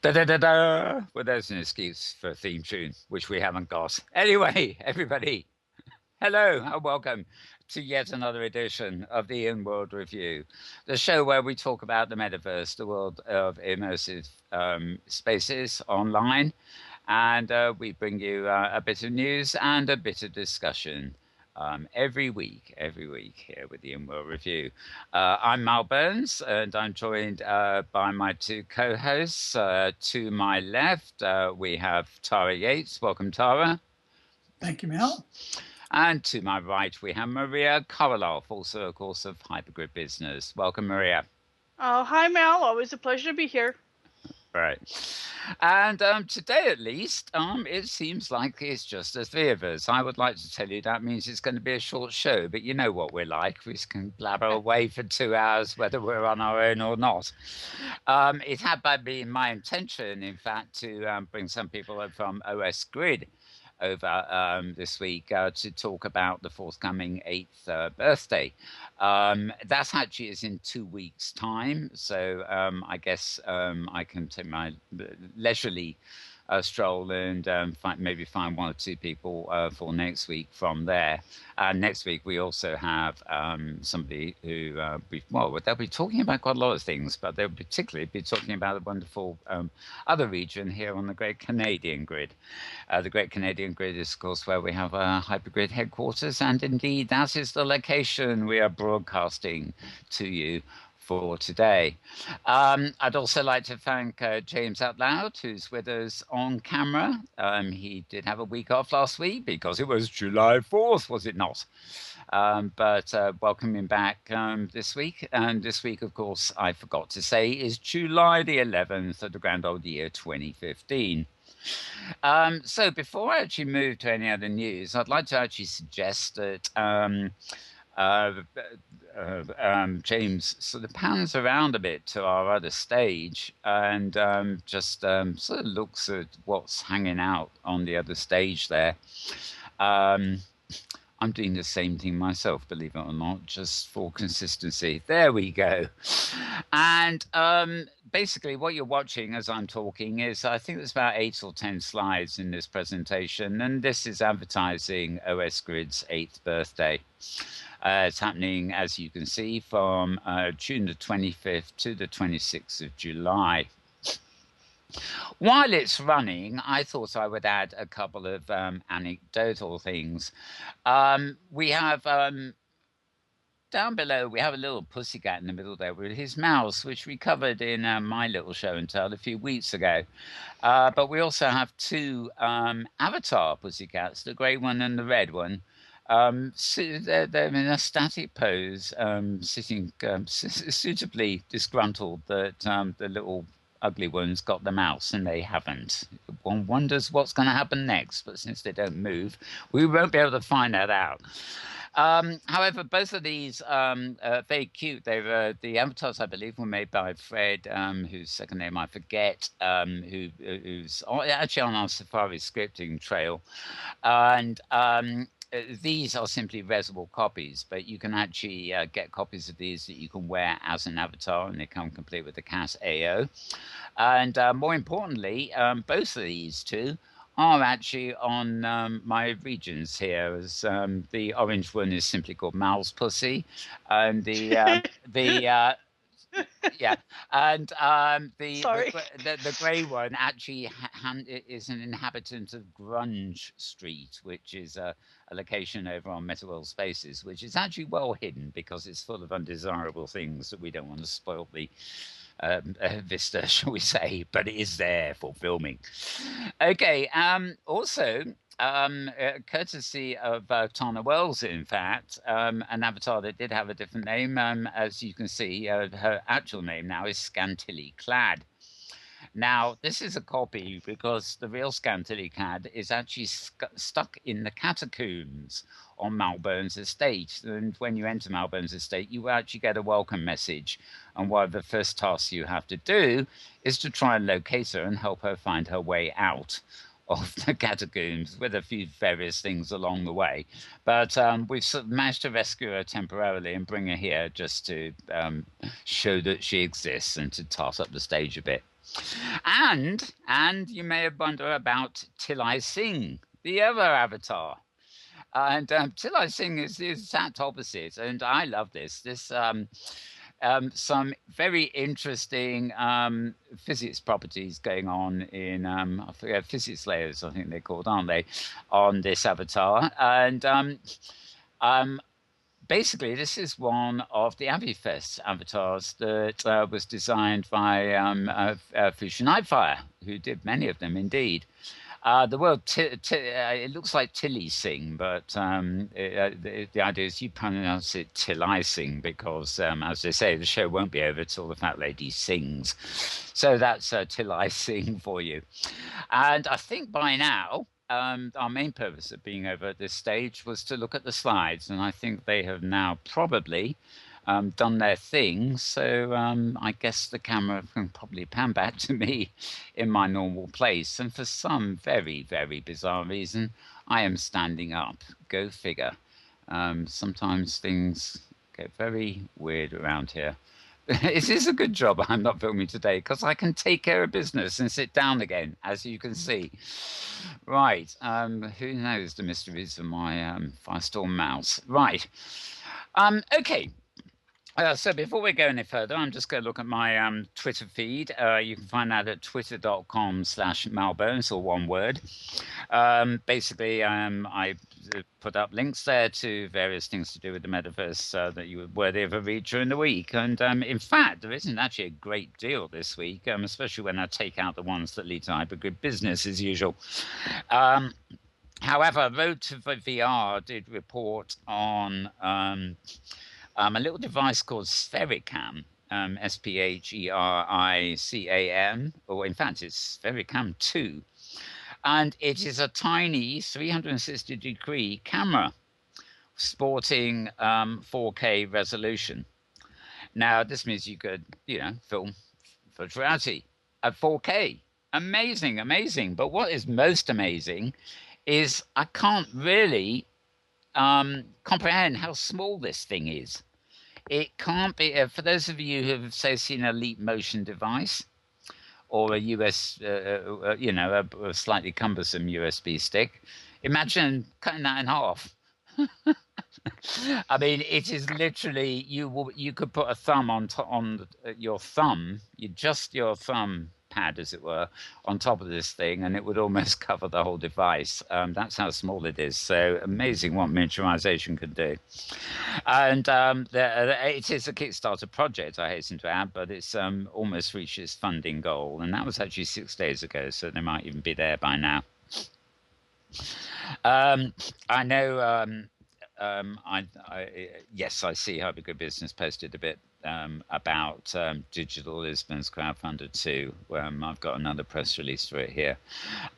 Da, da, da, da. Well, there's an excuse for a theme tune, which we haven't got. Anyway, everybody, hello and welcome to yet another edition of the Inworld Review, the show where we talk about the metaverse, the world of immersive spaces online, and we bring you a bit of news and a bit of discussion. Every week here with the Inworld Review. I'm Mal Burns, and I'm joined by my two co-hosts. To my left, we have Tara Yates. Welcome, Tara. Thank you, Mel. And to my right, we have Maria Koroloff, also, of course, of Hypergrid Business. Welcome, Maria. Oh, hi, Mel. Always a pleasure to be here. Right. And today, at least, it seems like it's just the three of us. I would like to tell you that means it's going to be a short show, but you know what we're like. We can blabber away for 2 hours, whether we're on our own or not. It had been my intention, in fact, to bring some people from OS Grid over this week to talk about the forthcoming 8th birthday. That actually is in 2 weeks' time, so I guess I can take my leisurely stroll and maybe find one or two people for next week from there. Next week we also have somebody who they'll be talking about quite a lot of things, but they'll particularly be talking about the wonderful other region here on the Great Canadian Grid. The Great Canadian Grid is, of course, where we have Hypergrid headquarters, and indeed that is the location we are broadcasting to you for today. I'd also like to thank James Out Loud, who's with us on camera. He did have a week off last week because it was July 4th, was it not? But welcome him back this week. And this week, of course, I forgot to say, is July the 11th of the grand old year 2015. So before I actually move to any other news, I'd like to actually suggest that James sort of pans around a bit to our other stage and just sort of looks at what's hanging out on the other stage there. I'm doing the same thing myself, believe it or not, just for consistency. There we go. And basically what you're watching as I'm talking is, I think there's about 8 or 10 slides in this presentation, and this is advertising OS Grid's 8th birthday. It's happening, as you can see, from June the 25th to the 26th of July. While it's running, I thought I would add a couple of anecdotal things. We have down below, we have a little pussycat in the middle there with his mouse, which we covered in my little show and tell a few weeks ago. But we also have two avatar pussycats, the grey one and the red one. So they're in a static pose, sitting suitably disgruntled that the little ugly ones got the mouse and they haven't. One wonders what's going to happen next, but since they don't move, we won't be able to find that out. However, both of these are very cute. The avatars, I believe, were made by Fred, whose second name I forget, who's actually on our Safari scripting trail. And these are simply reservable copies, but you can actually get copies of these that you can wear as an avatar, and they come complete with the CAS AO. And more importantly, both of these two are actually on my regions here. As the orange one is simply called Mal's Pussy, and the yeah, and the grey one actually is an inhabitant of Grunge Street, which is a location over on Metaverse Spaces, which is actually well hidden because it's full of undesirable things that we don't want to spoil the vista, shall we say, but it is there for filming. Okay, also, courtesy of Tana Wells, in fact, an avatar that did have a different name. As you can see, her actual name now is Scantily Clad. Now, this is a copy because the real Scantily Clad is actually stuck in the catacombs on Malburn's estate. And when you enter Malburn's estate, you actually get a welcome message. And one of the first tasks you have to do is to try and locate her and help her find her way out of the catacombs with a few various things along the way. But we've sort of managed to rescue her temporarily and bring her here just to show that she exists and to toss up the stage a bit. And you may have wondered about Tilai Singh, the other avatar. And Tilai Singh is the exact opposite, and I love this. Some very interesting physics properties going on in I forget, physics layers, I think they're called, aren't they, on this avatar? And um, basically, this is one of the Avifest avatars that was designed by Fusion Nightfire, who did many of them indeed. The word it looks like Tilly Sing, but the idea is you pronounce it Tilly Sing because, as they say, the show won't be over till the fat lady sings. So that's Tilly Sing for you. And I think by now, our main purpose of being over at this stage was to look at the slides, and I think they have now probably done their thing. So I guess the camera can probably pan back to me in my normal place. And for some very, very bizarre reason, I am standing up. Go figure. Sometimes things get very weird around here. Is this a good job I'm not filming today? Because I can take care of business and sit down again, as you can see. Right. Who knows the mysteries of my Firestorm mouse? Right. Okay. So before we go any further, I'm just going to look at my Twitter feed. You can find that at twitter.com/Malbones, or one word. Basically, I put up links there to various things to do with the metaverse that you were worthy of a read during the week. And in fact, there isn't actually a great deal this week, especially when I take out the ones that lead to hypergrid business as usual. However, Road to VR did report on a little device called Sphericam, Sphericam, or in fact, it's Sphericam 2. And it is a tiny 360-degree camera sporting 4K resolution. Now, this means you could, film virtual reality at 4K. Amazing, amazing. But what is most amazing is I can't really comprehend how small this thing is. It can't be, for those of you who have, say, seen a Leap Motion device or a US, a slightly cumbersome USB stick, imagine cutting that in half. I mean, it is literally, you could put a thumb on your thumb, your thumb pad, as it were, on top of this thing, and it would almost cover the whole device. That's how small it is. So amazing what miniaturization can do. And it is a Kickstarter project, I hasten to add, but it's almost reached its funding goal, and that was actually 6 days ago, so they might even be there by now. I know. Yes, I see Hypergrid Business posted a bit about Digital Lisbon's crowdfunder too. I've got another press release for it here.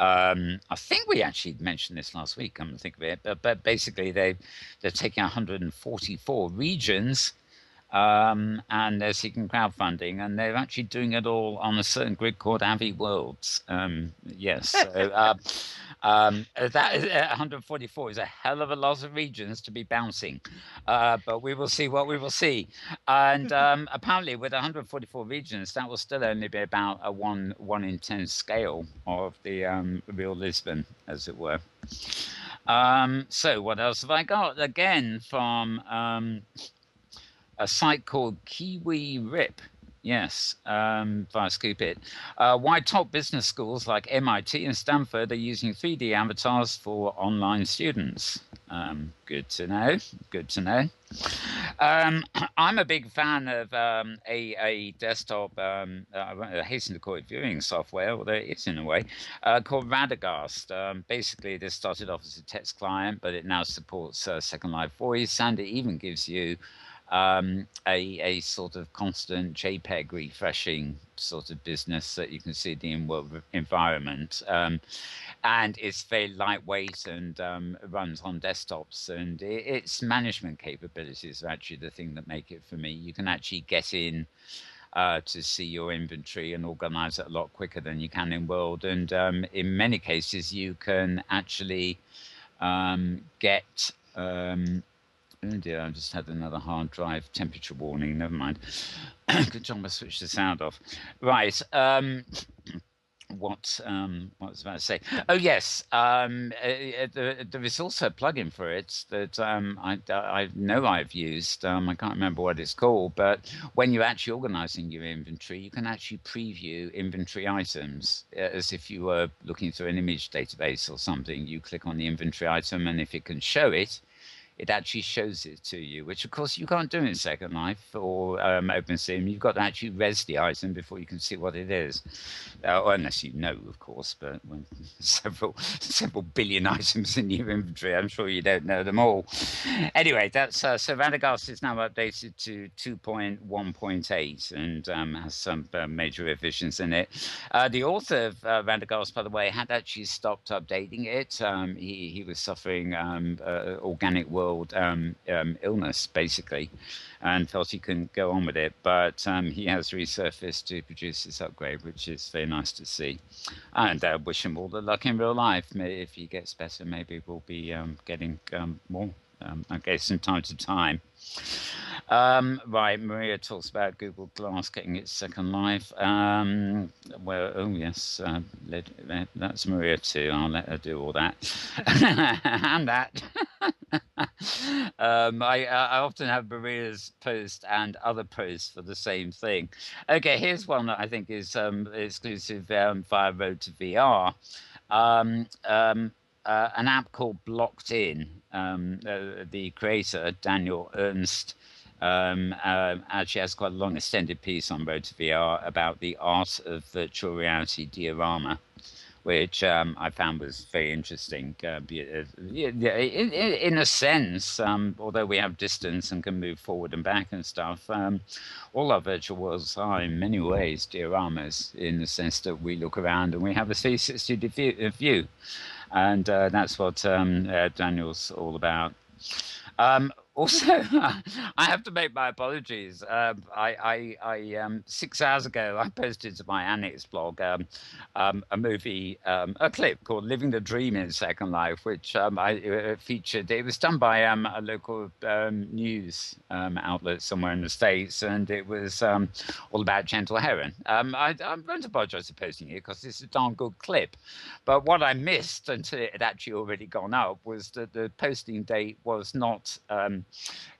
I think we actually mentioned this last week, come to think of it, but basically they're taking 144 regions and they're seeking crowdfunding, and they're actually doing it all on a certain grid called Avi Worlds. Yes, so that is 144 is a hell of a lot of regions to be bouncing, but we will see what we will see. And apparently, with 144 regions, that will still only be about a 1 in 10 scale of the real Lisbon, as it were. So what else have I got? Again, from a site called Kiwi Rip. Yes, via Scoop It. Why top business schools like MIT and Stanford are using 3D avatars for online students. Good to know. Good to know. I'm a big fan of a desktop, I hasten to call it viewing software, although it is in a way, called Radagast. Basically, this started off as a text client, but it now supports Second Life Voice, and it even gives you a sort of constant JPEG refreshing sort of business that you can see the Inworld environment. And it's very lightweight and runs on desktops, and its management capabilities are actually the thing that make it for me. You can actually get in to see your inventory and organize it a lot quicker than you can in World. And in many cases, you can actually get Oh dear, I just had another hard drive temperature warning. Never mind. Good job I switched the sound off. Right. What was I about to say? Oh yes, there is also a plugin for it that I know I've used. I can't remember what it's called, but when you're actually organizing your inventory, you can actually preview inventory items as if you were looking through an image database or something. You click on the inventory item, and if it can show it, it actually shows it to you, which of course you can't do in Second Life or OpenSim. You've got to actually res the item before you can see what it is, unless you know, of course. But when several billion items in your inventory, I'm sure you don't know them all. Anyway, that's so Radagast is now updated to 2.1.8 and has some major revisions in it. The author of Radagast, by the way, had actually stopped updating it. He was suffering organic world illness, basically, and felt he couldn't go on with it. But he has resurfaced to produce this upgrade, which is very nice to see. And wish him all the luck in real life. If he gets better, maybe we'll be getting more, I guess, from time to time. Right, Maria talks about Google Glass getting its second life. Well, oh yes, that's Maria too. I'll let her do all that and that. I often have Maria's post and other posts for the same thing. Okay, here's one that I think is exclusive via Road to VR. An app called Blocked In. The creator, Daniel Ernst, actually has quite a long extended piece on Road to VR about the art of virtual reality diorama, which I found was very interesting. In a sense, although we have distance and can move forward and back and stuff, all our virtual worlds are in many ways dioramas, in the sense that we look around and we have a 360 view. And that's what Daniel's all about. Also, I have to make my apologies. 6 hours ago, I posted to my Annex blog a movie, a clip called "Living the Dream in Second Life," which I featured. It was done by a local news outlet somewhere in the States, and it was all about Gentle Heron. I won't apologize for posting it because it's a darn good clip. But what I missed until it had actually already gone up was that the posting date was not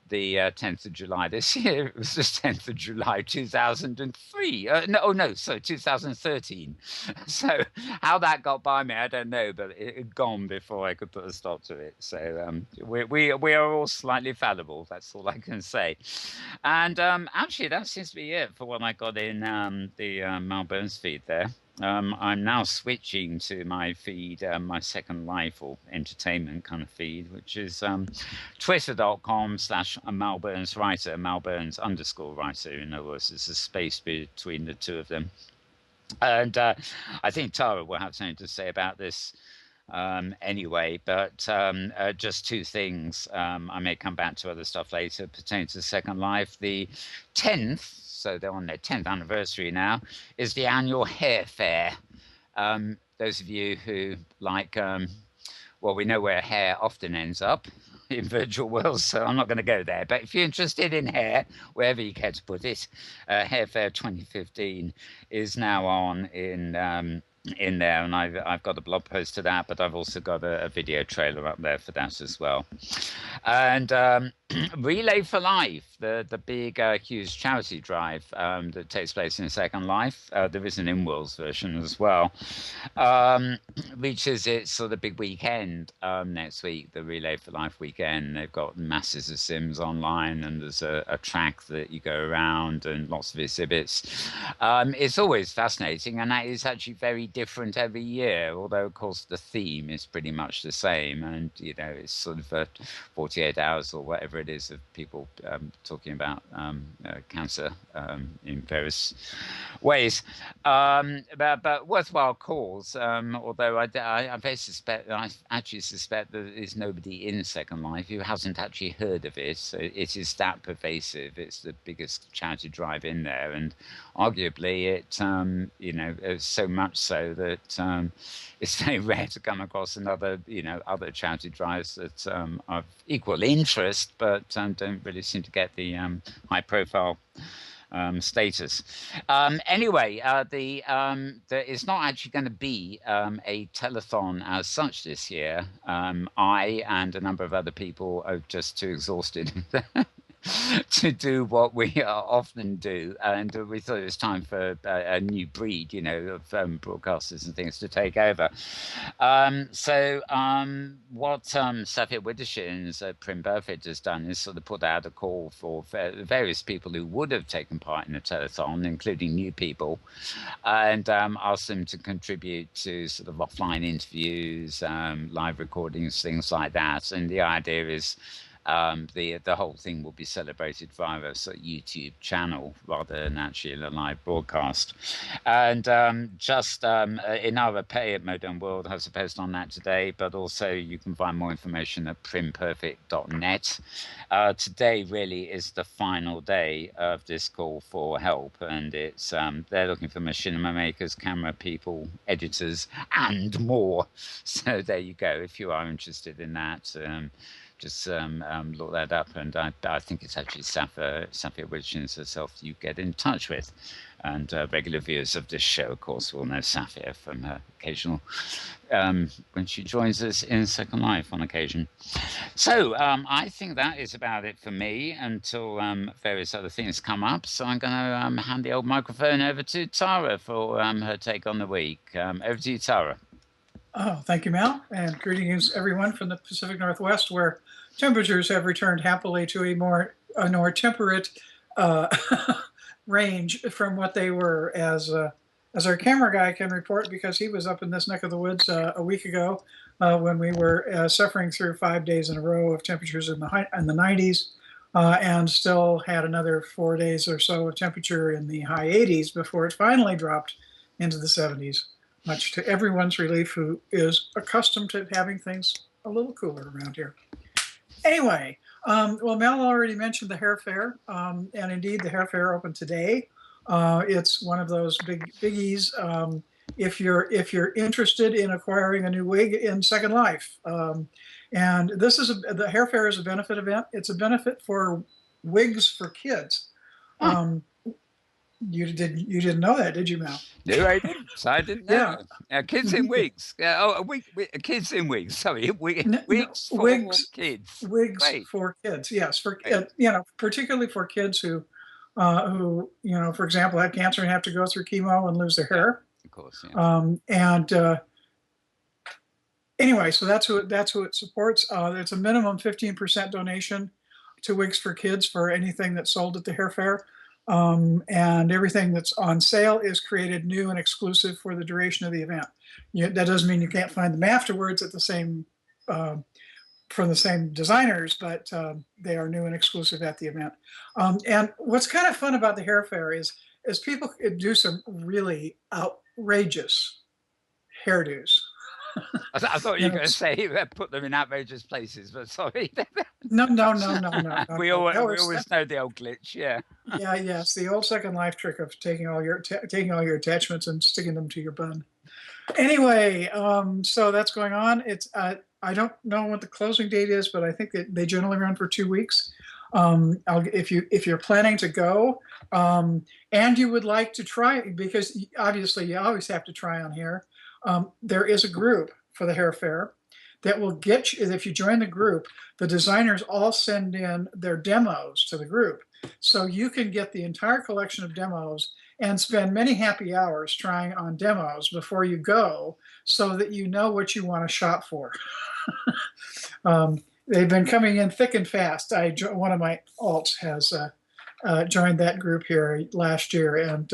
the 10th of July this year. It was the 10th of July 2003. Sorry, 2013. So how that got by me, I don't know, but it had gone before I could put a stop to it. So we are all slightly fallible. That's all I can say. And actually, that seems to be it for what I got in the Mal Burns feed there. I'm now switching to my feed, my Second Life or entertainment kind of feed, which is twitter.com/MalBurnsWriter, Malburns_writer. In other words, there's a space between the two of them. And I think Tara will have something to say about this anyway, but just two things. I may come back to other stuff later pertaining to Second Life. The 10th, so they're on their 10th anniversary now, is the annual hair fair. Those of you who like, well, we know where hair often ends up in virtual worlds, so I'm not going to go there. But if you're interested in hair, wherever you care to put it, Hair Fair 2015 is now on in there, and I've got a blog post to that, but I've also got a video trailer up there for that as well. And Relay for Life, the big huge charity drive that takes place in Second Life. There is an Inworld version as well. Reaches its sort of big weekend next week, the Relay for Life weekend. They've got masses of sims online, and there's a track that you go around and lots of exhibits. It's always fascinating, and that is actually very different every year, although of course the theme is pretty much the same, and you know, it's sort of 48 hours or whatever it is of people talking about cancer in various ways, but worthwhile cause, although I actually suspect that there's nobody in Second Life who hasn't actually heard of it. So it is that pervasive. It's the biggest charity drive in there, and arguably it it's so much so that it's very rare to come across other charity drives that are of equal interest, but but don't really seem to get the high profile status. Anyway, it's not actually going to be a telethon as such this year. I and a number of other people are just too exhausted to do what we often do, and we thought it was time for a new breed, of broadcasters and things to take over. What Safir Widdichin's Prim Burfitt has done is sort of put out a call for various people who would have taken part in the telethon, including new people, and asked them to contribute to sort of offline interviews, live recordings, things like that. And the idea is the whole thing will be celebrated via a sort of YouTube channel rather than actually a live broadcast. And in our pay at Modern World has a post on that today, but also you can find more information at primperfect.net. Today really is the final day of this call for help, and it's they're looking for machinima makers, camera people, editors, and more. So there you go. If you are interested in that, just look that up, and I think it's actually Safir Widdichin herself you get in touch with. And regular viewers of this show, of course, will know Safir from her occasional when she joins us in Second Life on occasion. So I think that is about it for me until various other things come up. So I'm going to hand the old microphone over to Tara for her take on the week. Over to you, Tara. Oh, thank you, Mal, and greetings everyone from the Pacific Northwest, where temperatures have returned happily to a more temperate range from what they were, as our camera guy can report, because he was up in this neck of the woods a week ago when we were suffering through 5 days in a row of temperatures in the 90s, and still had another 4 days or so of temperature in the high 80s before it finally dropped into the 70s. Much to everyone's relief who is accustomed to having things a little cooler around here. Anyway, well, Mel already mentioned the hair fair, and indeed the hair fair opened today. It's one of those biggies. If you're interested in acquiring a new wig in Second Life, and this is the hair fair is a benefit event. It's a benefit for wigs for kids. You didn't know that, did you, Mal? No, I didn't. I didn't know. Yeah. Kids in wigs. Kids in wigs. Sorry, wigs for kids. Wigs for kids. Yes, for particularly for kids who, for example, have cancer and have to go through chemo and lose their hair. Of course. Yeah. Anyway, so that's who it supports. It's a minimum 15% donation to Wigs for Kids for anything that's sold at the hair fair. And everything that's on sale is created new and exclusive for the duration of the event. That doesn't mean you can't find them afterwards at the same from the same designers, but they are new and exclusive at the event. And what's kind of fun about the hair fair is people do some really outrageous hairdos. I thought you were going to say put them in outrageous places, but sorry. No. We always know the old glitch, yeah. Yes, the old Second Life trick of taking all your attachments and sticking them to your bun. Anyway, so that's going on. It's I don't know what the closing date is, but I think that they generally run for 2 weeks. If you're planning to go, and you would like to try, because obviously you always have to try on hair. There is a group for the hair fair that will get you, if you join the group, the designers all send in their demos to the group. So you can get the entire collection of demos and spend many happy hours trying on demos before you go, so that you know what you want to shop for. They've been coming in thick and fast. One of my alts has joined that group here last year, and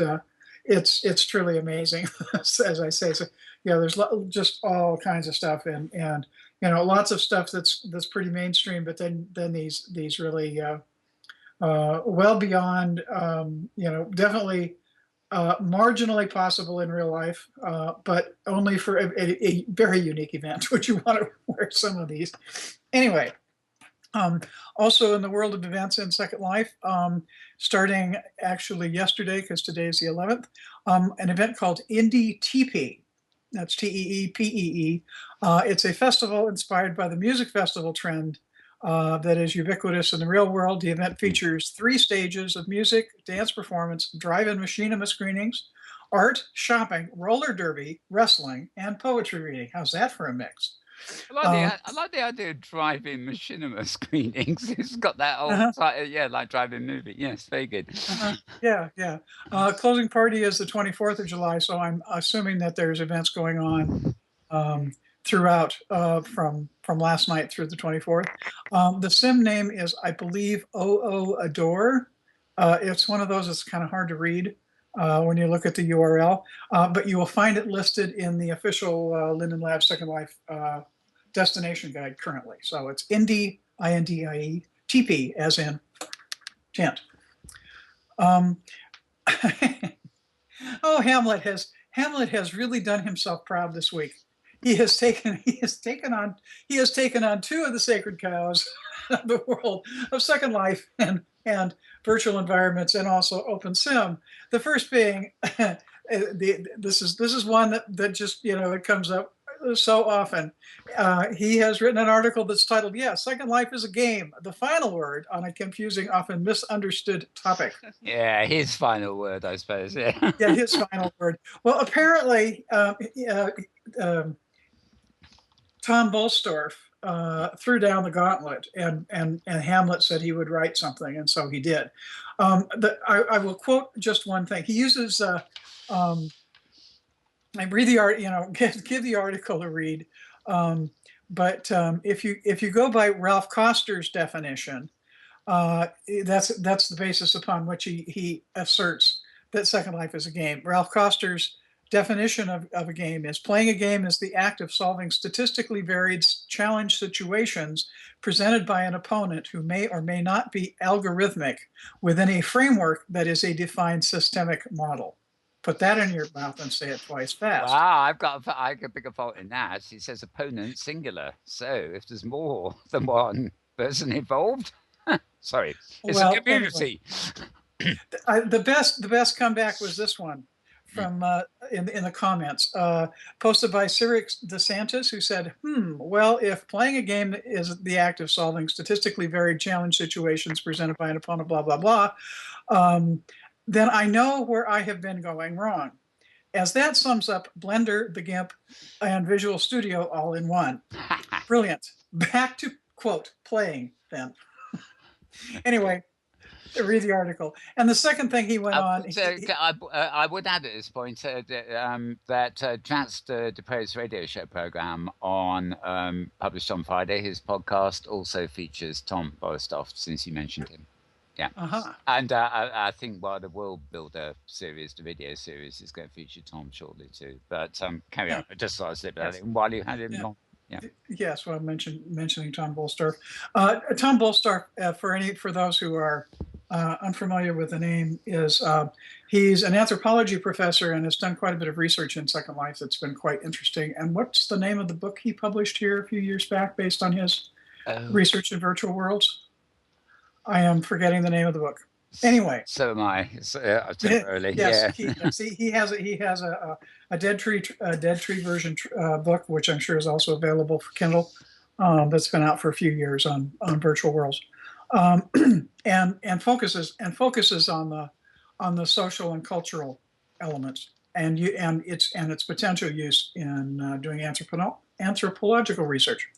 it's truly amazing, as I say. So there's just all kinds of stuff, and lots of stuff that's pretty mainstream, but then these really well beyond definitely marginally possible in real life, but only for a very unique event. Would you want to wear some of these? Anyway, also in the world of events in Second Life, starting actually yesterday, because today is the 11th, an event called Indie Teepee. That's Teepee. It's a festival inspired by the music festival trend that is ubiquitous in the real world. The event features 3 stages of music, dance performance, drive-in machinima screenings, art, shopping, roller derby, wrestling, and poetry reading. How's that for a mix? I like the idea of driving machinima screenings. It's got that old, Uh-huh, yeah, like driving movie. Yes, very good. yeah, yeah. Closing party is the 24th of July, so I'm assuming that there's events going on um, throughout from last night through the 24th. The sim name is, I believe, OO Adore. It's one of those that's kind of hard to read when you look at the URL, but you will find it listed in the official Linden Lab Second Life destination guide currently. So it's Indie, INDIE, TP, as in tent. Oh, Hamlet has really done himself proud this week. He has taken on 2 of the sacred cows of the world of Second Life and virtual environments, and also open sim. The first being this is one that just, it comes up so often. He has written an article that's titled, "Yeah, Second Life is a game, the final word on a confusing, often misunderstood topic." Yeah, his final word, I suppose. Yeah. Yeah, his final word. Well, apparently, Tom Bolstorff threw down the gauntlet, and Hamlet said he would write something, and so he did. I will quote just one thing. He uses. I read the art, give the article a read. But if you go by Ralph Koster's definition, that's the basis upon which he asserts that Second Life is a game. Ralph Koster's definition of a game is: playing a game is the act of solving statistically varied challenge situations presented by an opponent who may or may not be algorithmic within a framework that is a defined systemic model. Put that in your mouth and say it twice fast. Wow, I could pick a fault in that. He says opponent singular. So if there's more than one person involved, sorry, it's a community. Anyway, the best comeback was this one from in the comments, posted by Cyrix DeSantis, who said, well, if playing a game is the act of solving statistically varied challenge situations presented by an opponent, blah, blah, blah, then I know where I have been going wrong, as that sums up Blender, the GIMP, and Visual Studio all in one. Brilliant. Back to, quote, playing then. Anyway, read the article. And the second thing he went on. I would add at this point that Chance Dupre's radio show program published on Friday, his podcast also features Tom Bolstorff, since you mentioned him. Yeah. And I think while the World Builder series, the video series, is going to feature Tom shortly too. But carry on. I just thought I'd slip that in while you had him on. Yeah. Yes, well, mentioning Tom Bolstorff. Tom Bolstorff, for those who are unfamiliar with the name, he's an anthropology professor and has done quite a bit of research in Second Life that's been quite interesting. And what's the name of the book he published here a few years back based on his research in virtual worlds? I am forgetting the name of the book. Anyway, so am I. Temporarily. Yes, yeah. He has a Dead Tree version book, which I'm sure is also available for Kindle. That's been out for a few years on virtual worlds, and focuses on the social and cultural elements and its potential use in doing anthropological research.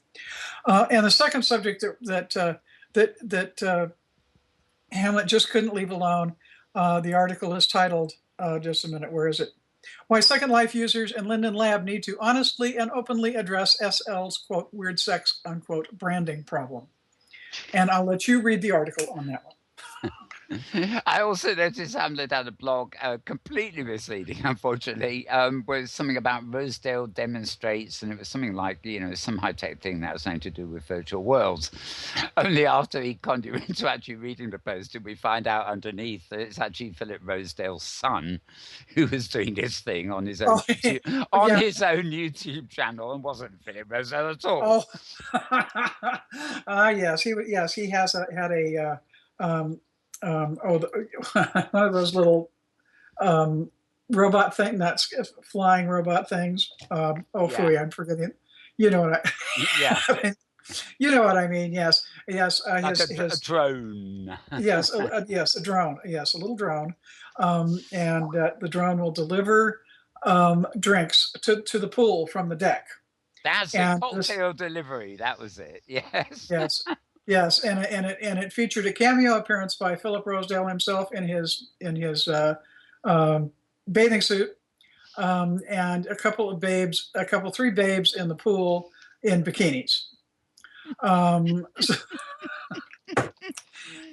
And the second subject that Hamlet just couldn't leave alone. The article is titled, just a minute, where is it? Why Second Life users and Linden Lab need to honestly and openly address SL's, quote, weird sex, unquote, branding problem. And I'll let you read the article on that one. I also noticed Hamlet had a blog, completely misleading, unfortunately, was something about Rosedale demonstrates, and it was something like, some high-tech thing that was something to do with virtual worlds. Only after he conned you into actually reading the post did we find out underneath that it's actually Philip Rosedale's son who was doing this thing on his own his own YouTube channel, and wasn't Philip Rosedale at all. Yes, he had a one of those little robot thing, not flying robot things. I'm forgetting. You know what I? Yeah. You know what I mean? Yes, yes. Like a His drone. yes, yes, a drone. Yes, a little drone, and the drone will deliver drinks to the pool from the deck. That's it. And this, Cocktail delivery. That was it. Yes. yes, yes, and it featured a cameo appearance by Philip Rosedale himself in his bathing suit, and a couple of babes, three babes in the pool in bikinis. So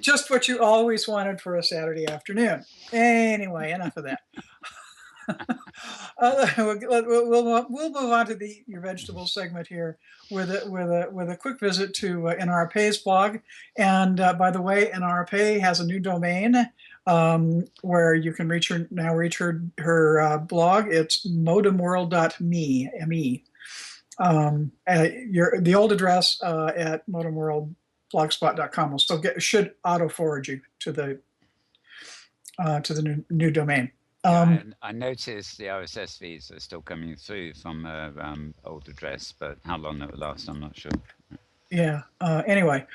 just what you always wanted for a Saturday afternoon. Anyway, enough of that. We'll move on to your vegetable segment here with a quick visit to NRPA's blog. And by the way, NRPA has a new domain where you can reach her blog. It's modemworld.me, M-E. The old address at modemworldblogspot.com will still should auto forward you to the new domain. Yeah, I noticed the RSS feeds are still coming through from old address, but how long that will last, I'm not sure. Yeah. Anyway,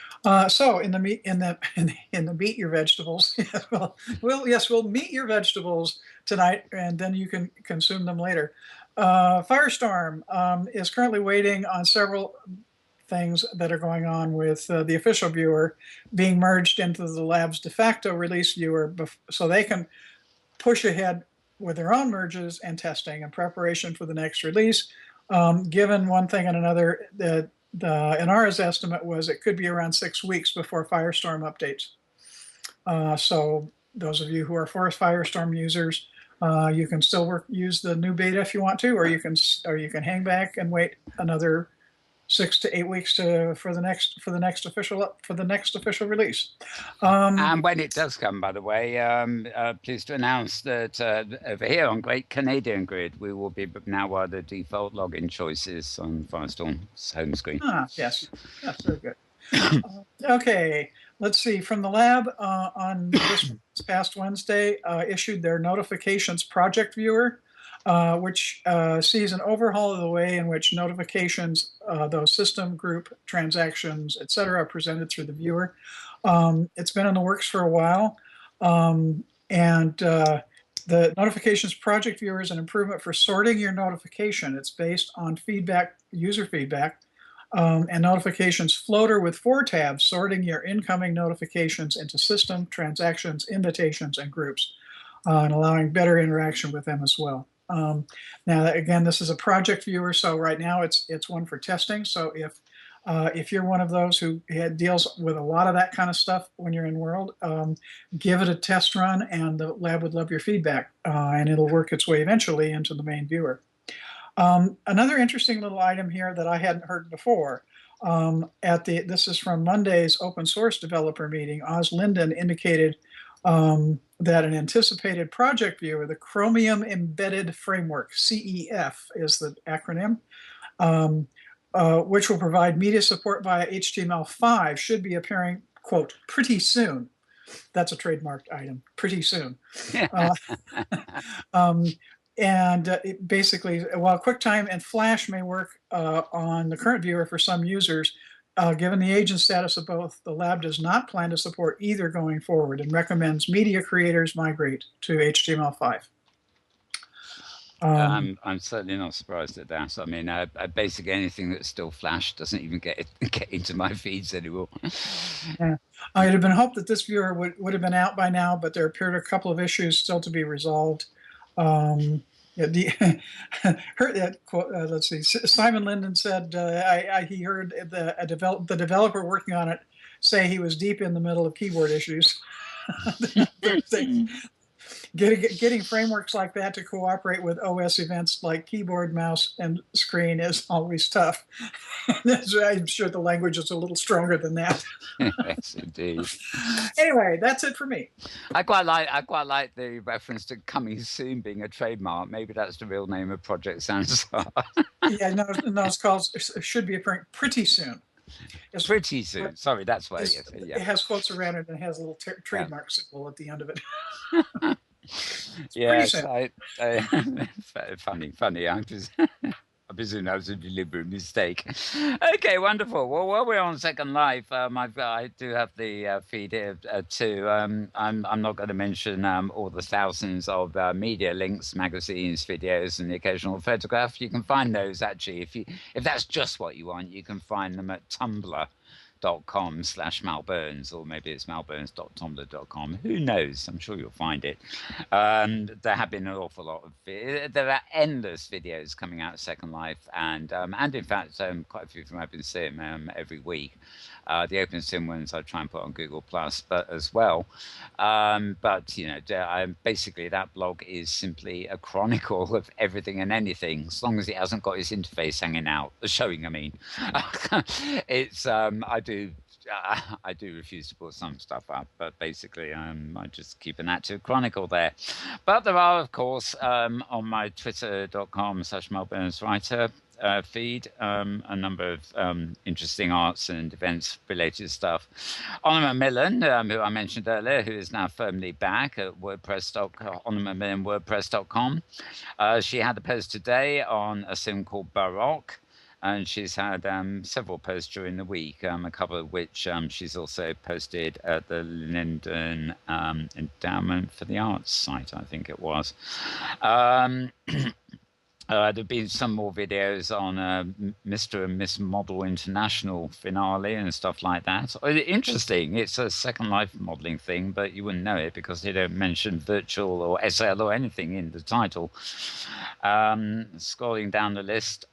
so in the meat your vegetables. Yes, we'll meet your vegetables tonight, and then you can consume them later. Firestorm is currently waiting on several things that are going on with the official viewer being merged into the lab's de facto release viewer, so they can push ahead with their own merges and testing in preparation for the next release. Given one thing and another, the Inara's estimate was it could be around 6 weeks before Firestorm updates. So those of you who are Firestorm users, you can still use the new beta if you want to, or you can hang back and wait another 6 to 8 weeks for the next official release. And when it does come, by the way, pleased to announce that over here on Great Canadian Grid, we will be now one of the default login choices on Firestorm's home screen. Yes, very good. Okay, let's see. From the lab on this past Wednesday, issued their notifications project viewer, which sees an overhaul of the way in which notifications, those system, group, transactions, etc., are presented through the viewer. It's been in the works for a while, and the notifications project viewer is an improvement for sorting your notification. It's based on user feedback, and notifications floater with 4 tabs, sorting your incoming notifications into system, transactions, invitations, and groups, and allowing better interaction with them as well. Now, again, this is a project viewer, so right now it's one for testing. So if you're one of those who deals with a lot of that kind of stuff when you're in World, give it a test run, and the lab would love your feedback, and it'll work its way eventually into the main viewer. Another interesting little item here that I hadn't heard before, this is from Monday's open source developer meeting. Oz Linden indicated that an anticipated project viewer, the Chromium Embedded Framework, CEF is the acronym, which will provide media support via HTML5, should be appearing, quote, pretty soon. That's a trademarked item, pretty soon. And basically, while QuickTime and Flash may work on the current viewer for some users, given the age and status of both, the lab does not plan to support either going forward and recommends media creators migrate to HTML5. I'm certainly not surprised at that. I mean, basically anything that's still Flash doesn't even get into my feeds anymore. Yeah. It had been hoped that this viewer would have been out by now, but there appeared a couple of issues still to be resolved. Let's see. Simon Linden said he heard the developer working on it say he was deep in the middle of keyboard issues. Getting frameworks like that to cooperate with OS events like keyboard, mouse, and screen is always tough. I'm sure the language is a little stronger than that. Yes, indeed. Anyway, that's it for me. I quite like the reference to coming soon being a trademark. Maybe that's the real name of Project Sansar. Yeah, no, it should be appearing pretty soon. It's pretty soon. Sorry, that's why. It has quotes around it and has a little trademark symbol at the end of it. Yes, funny. I'm just I presume that was a deliberate mistake. Okay, wonderful. Well, while we're on Second Life, I do have the feed here too. I'm not going to mention all the thousands of media links, magazines, videos, and the occasional photograph. You can find those actually if that's just what you want. You can find them at tumblr.com/malburns, or maybe it's malburns.tumblr.com. Who knows? I'm sure you'll find it. There have been an awful lot of there are endless videos coming out of Second Life, and in fact quite a few of them I've been seeing every week. The open sim ones I try and put on Google Plus, but as well. But basically that blog is simply a chronicle of everything and anything, as long as it hasn't got its interface hanging out, showing. I mean, it's I do refuse to put some stuff up, but basically I just keep an active chronicle there. But there are, of course, on my twitter.com/malburnswriter feed, a number of interesting arts and events related stuff. Honor Macmillan, who I mentioned earlier, who is now firmly back at WordPress.com. She had a post today on a sim called Baroque. And she's had several posts during the week, a couple of which she's also posted at the Linden Endowment for the Arts site, I think it was. There have been some more videos on Mr. and Miss Model International finale and stuff like that. Interesting. It's a Second Life modeling thing, but you wouldn't know it because they don't mention virtual or SL or anything in the title. Scrolling down the list.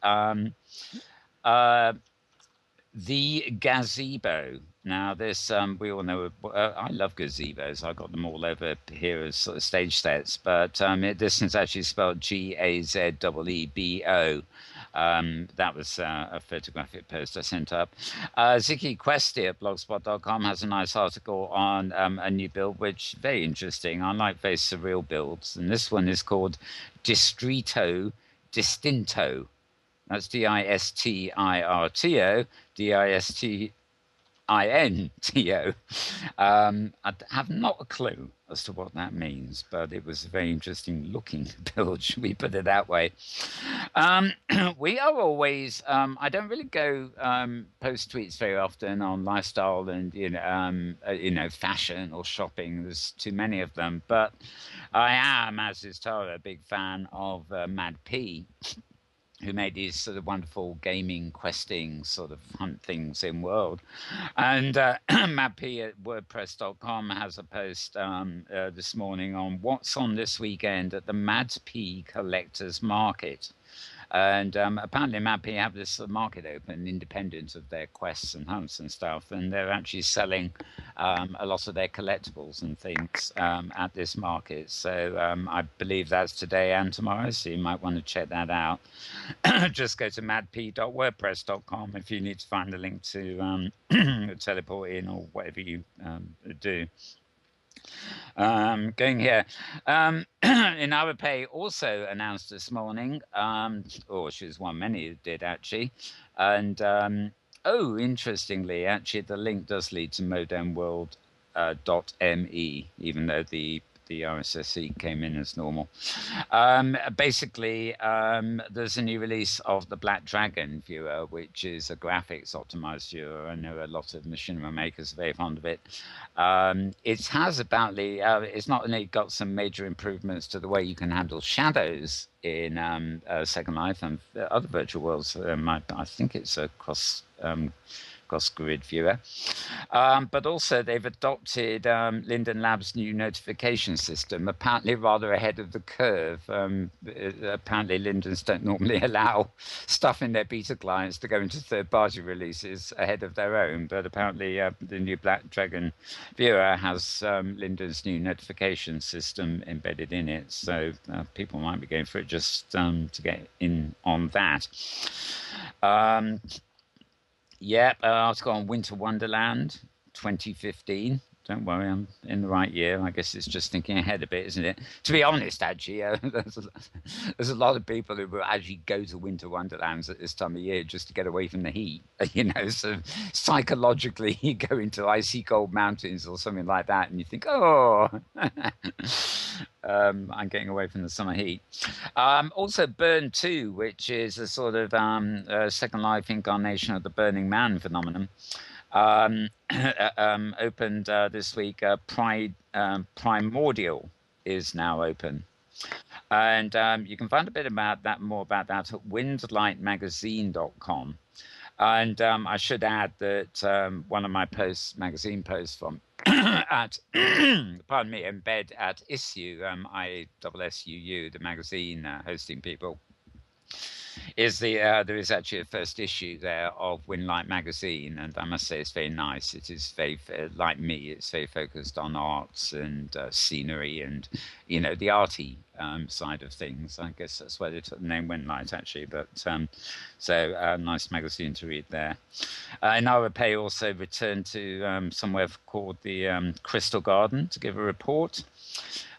The gazebo. Now, this we all know. I love gazebos. I got them all over here as sort of stage sets, but this is actually spelled GAZEEBO. That was a photographic post I sent up. Ziki Questy at blogspot.com has a nice article on a new build, which is very interesting. I like very surreal builds, and this one is called Distrito Distinto. That's DISTIRTO, DISTINTO. I have not a clue as to what that means, but it was a very interesting looking build, should we put it that way. We are always, I don't really go post tweets very often on lifestyle and, fashion or shopping. There's too many of them, but I am, as is Tara, a big fan of Mad P, who made these sort of wonderful gaming questing sort of hunt things in World. And Matt P at WordPress.com has a post this morning on what's on this weekend at the Mad P Collectors Market. And apparently Mad P have this market open independent of their quests and hunts and stuff, and they're actually selling a lot of their collectibles and things at this market. So I believe that's today and tomorrow, so you might want to check that out. Just go to madp.wordpress.com if you need to find a link to teleport in or whatever you do. Going here. Inarape also announced this morning, or she was one many did actually, and interestingly, actually the link does lead to modemworld.me, even though the RSS came in as normal. Basically, there's a new release of the Black Dragon viewer, which is a graphics optimized viewer. I know a lot of machinima makers are very fond of it. It has apparently, it's not only got some major improvements to the way you can handle shadows in Second Life and other virtual worlds. I think it's a cross-grid viewer. But also they've adopted Linden Labs' new notification system, apparently rather ahead of the curve. Apparently Lindens don't normally allow stuff in their beta clients to go into third-party releases ahead of their own, but apparently the new Black Dragon viewer has Linden's new notification system embedded in it, so people might be going for it just to get in on that. Article on Winter Wonderland 2015. Don't worry, I'm in the right year. I guess it's just thinking ahead a bit, isn't it? To be honest, actually, there's a lot of people who will actually go to Winter Wonderlands at this time of year just to get away from the heat. So psychologically, you go into icy cold mountains or something like that, and you think, oh. I'm getting away from the summer heat. Also, Burn 2, which is a sort of Second Life incarnation of the Burning Man phenomenon, opened this week. Primordial is now open. And you can find a bit more about that at windlightmagazine.com. And I should add that one of my magazine posts from at pardon me, embed at Issue, ISSUU, the magazine hosting people, is there is actually a first issue there of Windlight magazine, and I must say it's very nice. It is very, like me, it's very focused on arts and scenery and the arty side of things. I guess that's why they took the name Windlight actually. But so nice magazine to read there. Pay also returned to somewhere called the Crystal Garden to give a report.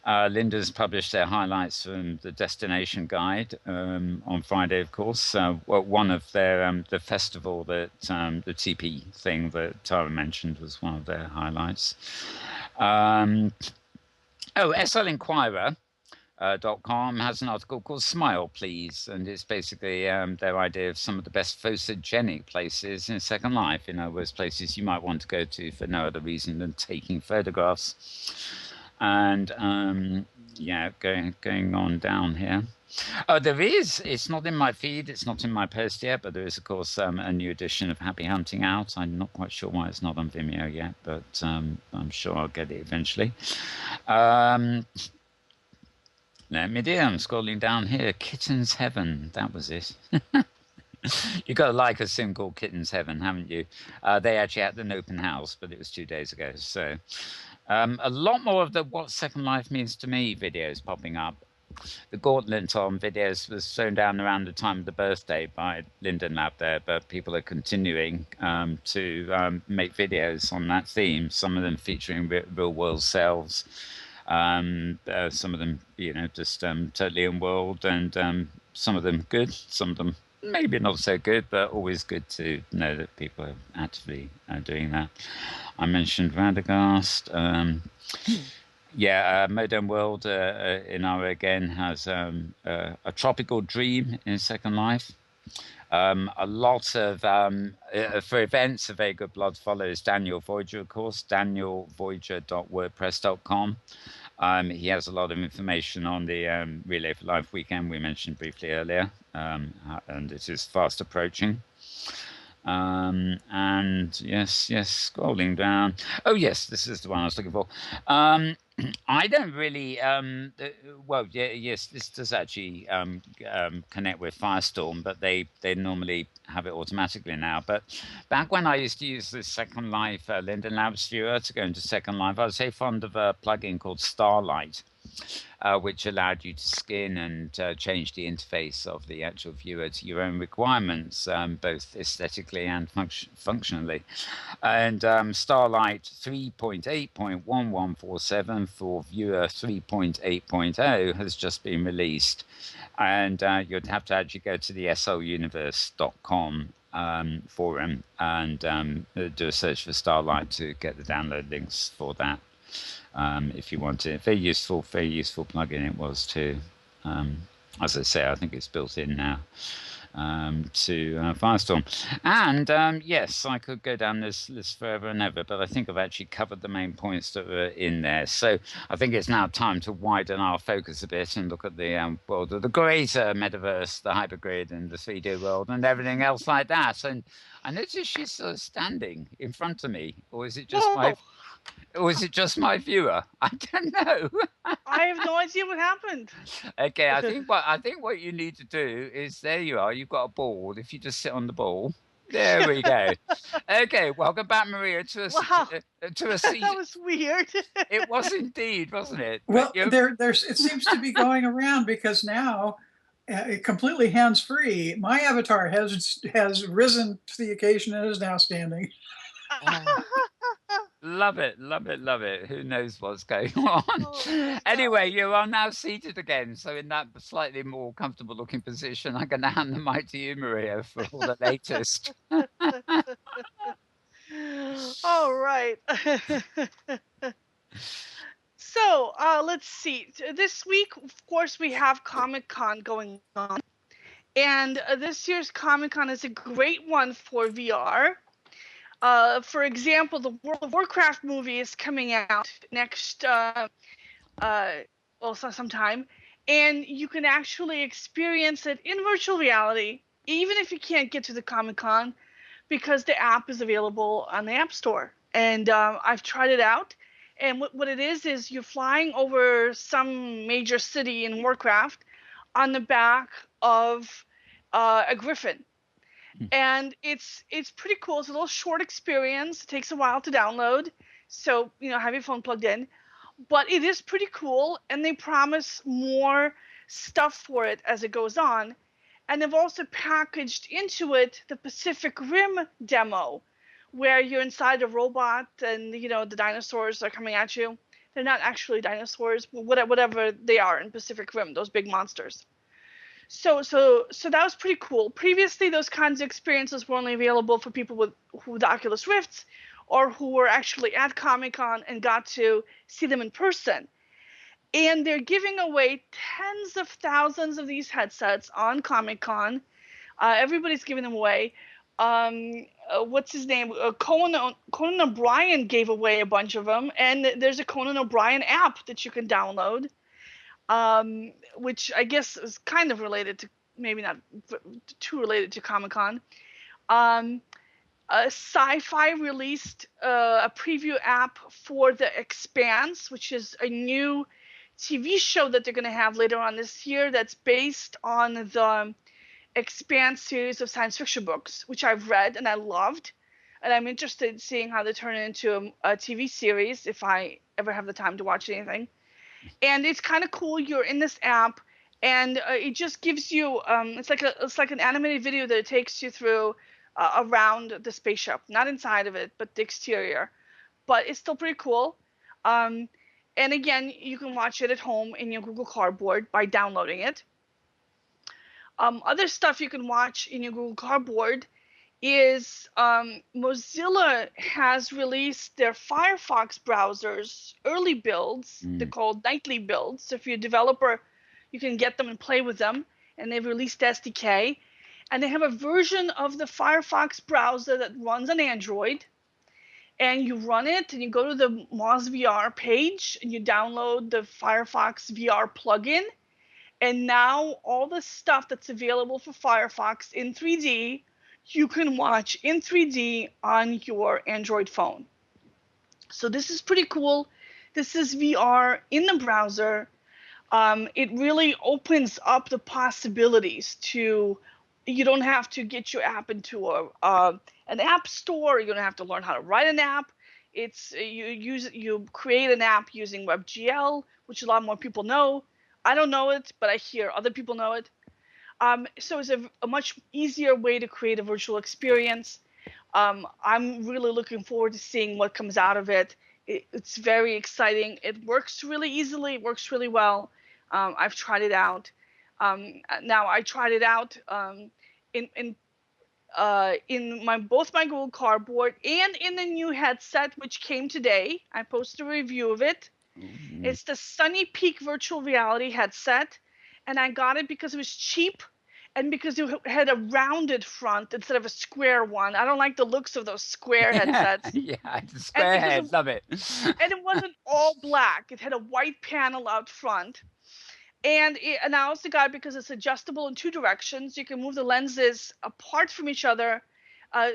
Linda's published their highlights from the destination guide on Friday, of course. One of their the festival that the TP thing that Tara mentioned was one of their highlights. SLinquirer.com has an article called Smile Please, and it's basically their idea of some of the best photogenic places in Second Life. In other words, places you might want to go to for no other reason than taking photographs. And going on down here. There is. It's not in my feed. It's not in my post yet, but there is, of course, a new edition of Happy Hunting out. I'm not quite sure why it's not on Vimeo yet, but I'm sure I'll get it eventually. Let me do. I'm scrolling down here. Kitten's Heaven. That was it. You got to like a sim called Kitten's Heaven, haven't you? They actually had an open house, but it was 2 days ago. So a lot more of the What Second Life Means to Me videos popping up. The Gauntlet on videos was thrown down around the time of the birthday by Linden Lab there, but people are continuing to make videos on that theme, some of them featuring real world selves. Some of them, just totally in world, and some of them good, some of them maybe not so good, but always good to know that people are actively doing that. I mentioned Radagast. Modern World in our again has a tropical dream in Second Life. A lot of for events, a very good blog follows Daniel Voyager, of course, danielvoyager.wordpress.com. He has a lot of information on the Relay for Life weekend we mentioned briefly earlier, and it is fast approaching. And yes, scrolling down. Oh yes, this is the one I was looking for. I don't really. This does actually connect with Firestorm, but they normally have it automatically now. But back when I used to use the Second Life Linden Labs viewer to go into Second Life, I was very fond of a plugin called Starlight, which allowed you to skin and change the interface of the actual viewer to your own requirements, both aesthetically and functionally. And Starlight 3.8.1147 for viewer 3.8.0 has just been released. And you'd have to actually go to the sluniverse.com forum and do a search for Starlight to get the download links for that. If you want it. Very useful plugin it was too. As I say, I think it's built in now to Firestorm. And yes, I could go down this list forever and ever, but I think I've actually covered the main points that were in there. So I think it's now time to widen our focus a bit and look at the world of the greater metaverse, the hypergrid and the 3D world and everything else like that. And I notice she's sort of standing in front of me, or is it just my viewer? I don't know. I have no idea what happened. Okay, I think what you need to do is, there you are. You've got a ball. If you just sit on the ball, there we go. Okay, welcome back, Maria, to a seat. That was weird. It was indeed, wasn't it? Well, there's it seems to be going around because now, completely hands-free, my avatar has risen to the occasion and is now standing. Love it. Who knows what's going on? Anyway, you are now seated again. So in that slightly more comfortable looking position, I'm going to hand the mic to you, Maria, for all the latest. All right. So, let's see. This week, of course, we have Comic-Con going on. And this year's Comic-Con is a great one for VR. For example, the World of Warcraft movie is coming out next, sometime. And you can actually experience it in virtual reality, even if you can't get to the Comic-Con, because the app is available on the App Store. And I've tried it out. And what it is you're flying over some major city in Warcraft on the back of a griffin. And it's pretty cool. It's a little short experience. It takes a while to download. So, have your phone plugged in. But it is pretty cool, and they promise more stuff for it as it goes on. And they've also packaged into it the Pacific Rim demo, where you're inside a robot and, the dinosaurs are coming at you. They're not actually dinosaurs, but whatever they are in Pacific Rim, those big monsters. So that was pretty cool. Previously, those kinds of experiences were only available for people with Oculus Rifts, or who were actually at Comic-Con and got to see them in person. And they're giving away tens of thousands of these headsets on Comic-Con. Everybody's giving them away. What's his name? Conan O'Brien gave away a bunch of them, and there's a Conan O'Brien app that you can download, which I guess is kind of related to, maybe not too related to Comic-Con. Sci-Fi released a preview app for The Expanse, which is a new TV show that they're going to have later on this year that's based on the Expanse series of science fiction books, which I've read and I loved. And I'm interested in seeing how they turn it into a TV series if I ever have the time to watch anything. And it's kind of cool. You're in this app, and it just gives you it's like an animated video that it takes you through around the spaceship, not inside of it, but the exterior. But it's still pretty cool. And again, you can watch it at home in your Google Cardboard by downloading it. Other stuff you can watch in your Google Cardboard is Mozilla has released their Firefox browsers early builds. They're called nightly builds. So if you're a developer, you can get them and play with them. And they've released the SDK. And they have a version of the Firefox browser that runs on Android. And you run it, and you go to the Moz VR page, and you download the Firefox VR plugin. And now all the stuff that's available for Firefox in 3D, you can watch in 3D on your Android phone. So this is pretty cool. This is VR in the browser. It really opens up the possibilities to, you don't have to get your app into an app store. You don't have to learn how to write an app. It's you create an app using WebGL, which a lot more people know. I don't know it, but I hear other people know it. So it's a much easier way to create a virtual experience. I'm really looking forward to seeing what comes out of it. It's very exciting. It works really easily. It works really well. I've tried it out. Now I tried it out in both my Google Cardboard and in the new headset, which came today. I posted a review of it. Mm-hmm. It's the Sunny Peak virtual reality headset, and I got it because it was cheap and because it had a rounded front instead of a square one. I don't like the looks of those square headsets. Yeah, the square head, love it. And it wasn't all black. It had a white panel out front. And I also got it because it's adjustable in two directions. You can move the lenses apart from each other,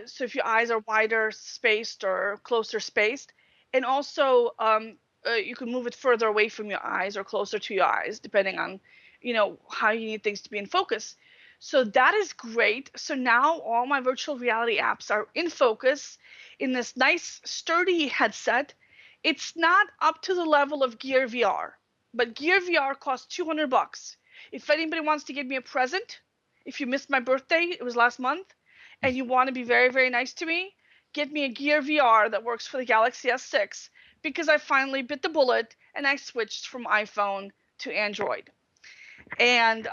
so if your eyes are wider spaced or closer spaced. And also you can move it further away from your eyes or closer to your eyes, depending on, how you need things to be in focus. So that is great. So now all my virtual reality apps are in focus in this nice, sturdy headset. It's not up to the level of Gear VR, but Gear VR costs $200. If anybody wants to give me a present, if you missed my birthday, it was last month, and you want to be very, very nice to me, get me a Gear VR that works for the Galaxy S6, because I finally bit the bullet and I switched from iPhone to Android. And the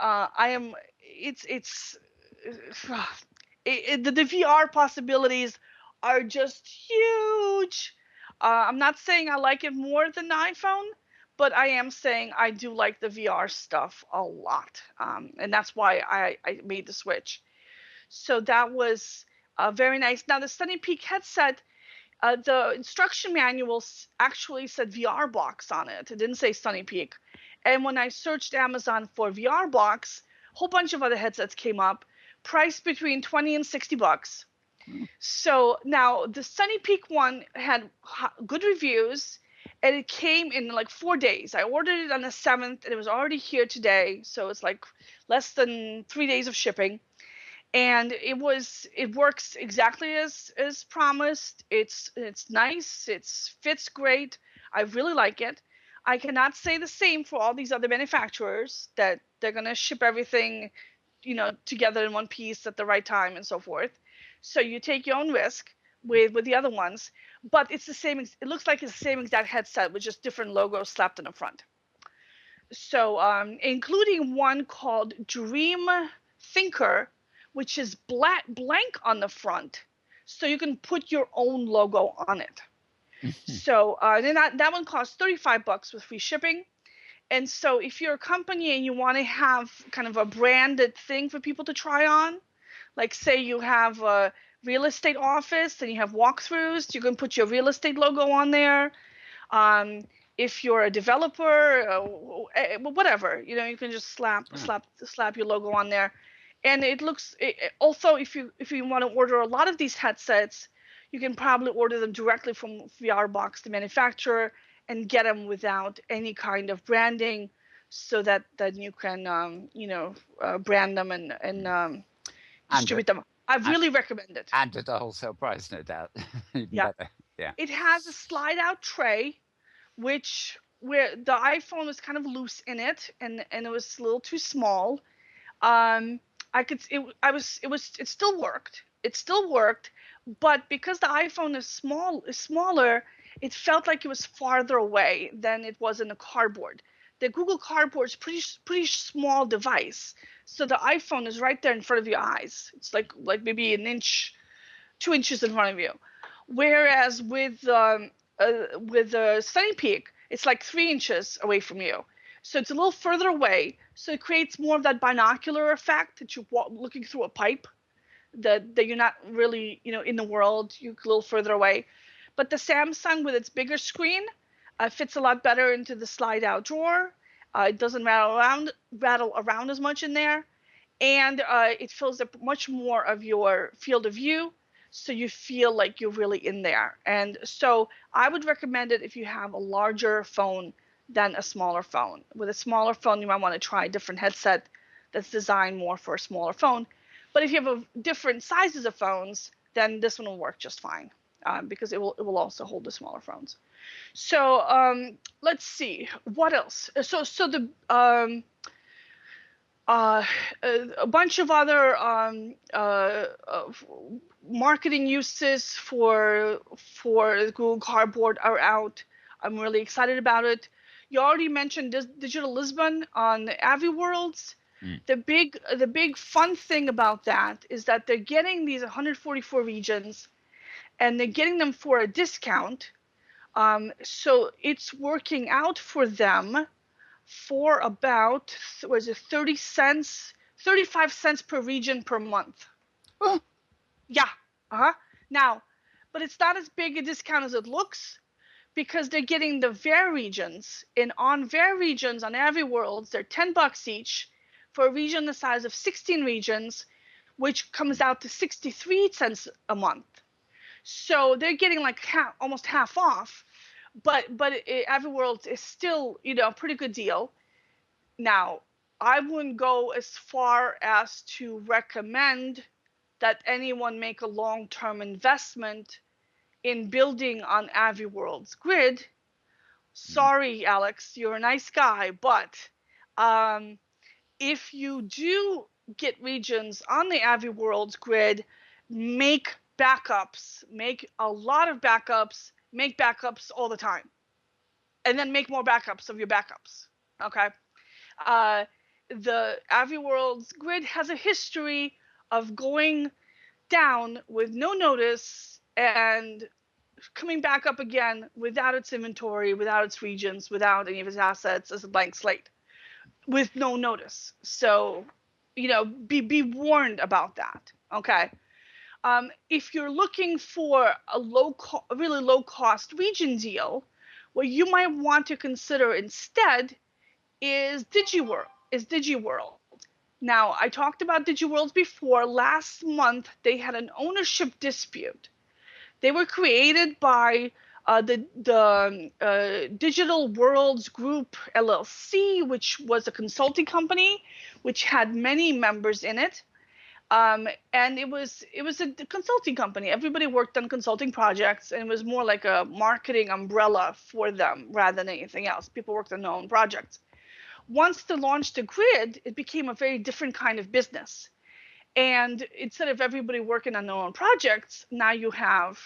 VR possibilities are just huge. I'm not saying I like it more than the iPhone, but I am saying I do like the VR stuff a lot, and that's why I made the switch. So that was very nice. Now the Sunny Peak headset, the instruction manual actually said VR box on it. It didn't say Sunny Peak. And when I searched Amazon for VR box, a whole bunch of other headsets came up, priced between 20 and 60 bucks. So now the Sunny Peak one had good reviews, and it came in like 4 days. I ordered it on the 7th, and it was already here today. So it's like less than 3 days of shipping. And it works exactly as promised. It's nice. It fits great. I really like it. I cannot say the same for all these other manufacturers that they're gonna ship everything, together in one piece at the right time and so forth. So you take your own risk with the other ones, but it's the same. It looks like it's the same exact headset with just different logos slapped in the front. So including one called Dream Thinker, which is blank on the front, so you can put your own logo on it. So then that one costs 35 bucks with free shipping. And so if you're a company and you want to have kind of a branded thing for people to try on, like say you have a real estate office and you have walkthroughs, you can put your real estate logo on there. If you're a developer, whatever, you can just slap your logo on there. And it looks also, if you want to order a lot of these headsets, you can probably order them directly from VRBox, the manufacturer, and get them without any kind of branding, so that you can brand them and distribute them. I really recommend it. And at a wholesale price, no doubt. Yeah. Better. Yeah. It has a slide out tray, where the iPhone was kind of loose in it, and it was a little too small. It still worked. It still worked, but because the iPhone is smaller, it felt like it was farther away than it was in the Cardboard. The Google Cardboard is pretty small device, so the iPhone is right there in front of your eyes. It's like maybe an inch, 2 inches in front of you. Whereas with the Sunny Peak, it's like 3 inches away from you. So it's a little further away. So it creates more of that binocular effect that you're looking through a pipe, that you're not really, in the world. You're a little further away. But the Samsung with its bigger screen fits a lot better into the slide out drawer. It doesn't rattle around as much in there. And it fills up much more of your field of view, so you feel like you're really in there. And so I would recommend it if you have a larger phone than a smaller phone. With a smaller phone, you might want to try a different headset that's designed more for a smaller phone. But if you have different sizes of phones, then this one will work just fine, because it will also hold the smaller phones. So let's see what else. So the a bunch of other marketing uses for the Google Cardboard are out. I'm really excited about it. You already mentioned Digital Lisbon on AviWorlds. The big fun thing about that is that they're getting these 144 regions, and they're getting them for a discount. So it's working out for them for about 30 cents, 35 cents per region per month. Oh. Yeah. Now, but it's not as big a discount as it looks, because they're getting the VAR regions, and on VAR regions on AviWorlds, they're $10 each for a region the size of 16 regions, which comes out to 63 cents a month. So they're getting like almost half off, but AviWorlds is still, a pretty good deal. Now, I wouldn't go as far as to recommend that anyone make a long-term investment in building on AviWorld's grid. Sorry, Alex, you're a nice guy, but if you do get regions on the AviWorld's grid, make backups, make a lot of backups, make backups all the time, and then make more backups of your backups. Okay. The AviWorld's grid has a history of going down with no notice, and coming back up again without its inventory, without its regions, without any of its assets as a blank slate with no notice. So, be warned about that. Okay. If you're looking for a really low cost region deal, what you might want to consider instead is DigiWorld. Now, I talked about DigiWorlds before. Last month, they had an ownership dispute. They were created by the Digital Worlds Group LLC, which was a consulting company, which had many members in it. And it was a consulting company. Everybody worked on consulting projects, and it was more like a marketing umbrella for them rather than anything else. People worked on their own projects. Once they launched the grid, it became a very different kind of business. And instead of everybody working on their own projects, now you have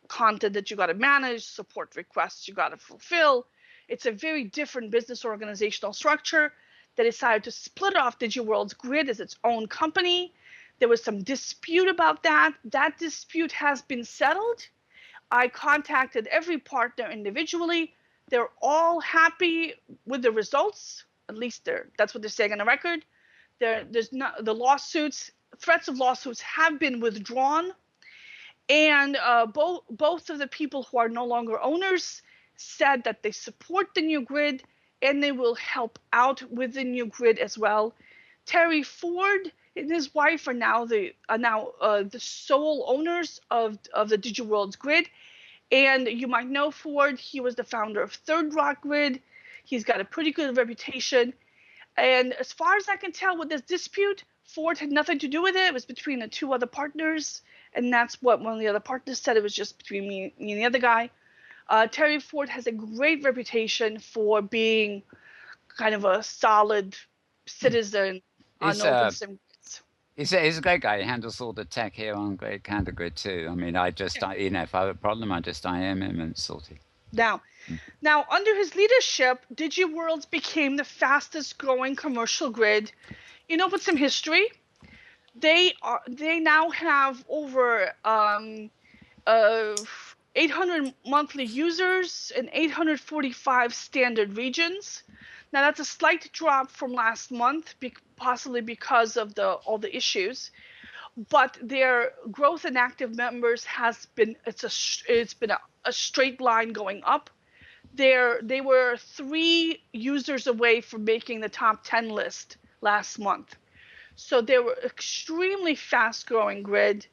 content that you got to manage, support requests you got to fulfill. It's a very different business organizational structure. They decided to split off DigiWorld's grid as its own company. There was some dispute about that. That dispute has been settled. I contacted every partner individually. They're all happy with the results. At least that's what they're saying on the record. There's not the lawsuits. Threats of lawsuits have been withdrawn, and both of the people who are no longer owners said that they support the new grid and they will help out with the new grid as well. Terry Ford and his wife are now the sole owners of the DigiWorlds grid. And you might know Ford. He was the founder of Third Rock Grid. He's got a pretty good reputation. And as far as I can tell with this dispute, Ford had nothing to do with it. It was between the two other partners. And that's what one of the other partners said. It was just between me and the other guy. Terry Ford has a great reputation for being kind of a solid citizen on open sim. He's a great guy. He handles all the tech here on Great Canada Grid too. I mean, if I have a problem, I just IM him and sort it. Now, under his leadership, DigiWorlds became the fastest growing commercial grid in open sim history. They now have over 800 monthly users and 845 standard regions. Now that's a slight drop from last month, possibly because of all the issues. But their growth in active members has been a straight line going up. They were 3 users away from making the top 10 list last month. So they were extremely fast growing grid.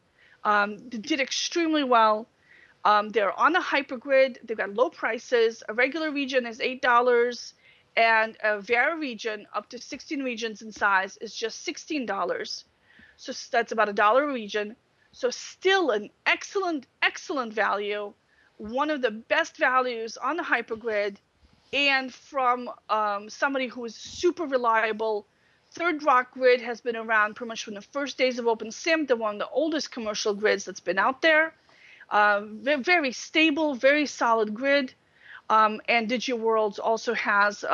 They did extremely well. They're on a hypergrid. They've got low prices. A regular region is $8, and a Vara region up to 16 regions in size is just $16. So that's about $1 a region. So still an excellent value. One of the best values on the hypergrid, and from somebody who is super reliable. Third Rock Grid has been around pretty much from the first days of OpenSim. They're one of the oldest commercial grids that's been out there. Very stable, very solid grid. And DigiWorlds also has,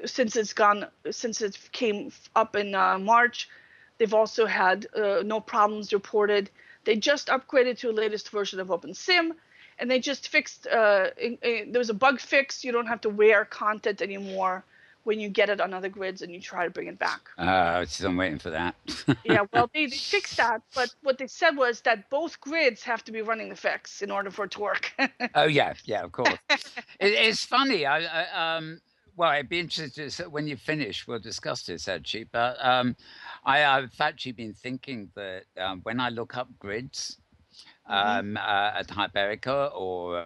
since it came up in March, they've also had no problems reported. They just upgraded to the latest version of OpenSim, and they just fixed. There was a bug fix. You don't have to wear content anymore when you get it on other grids and you try to bring it back. I'm waiting for that. Yeah, well, they fixed that, but what they said was that both grids have to be running the fix in order for it to work. Oh yeah, of course. It's funny. Well, it'd be interesting when you finish. We'll discuss this actually, but I've actually been thinking that when I look up grids at Hyperica or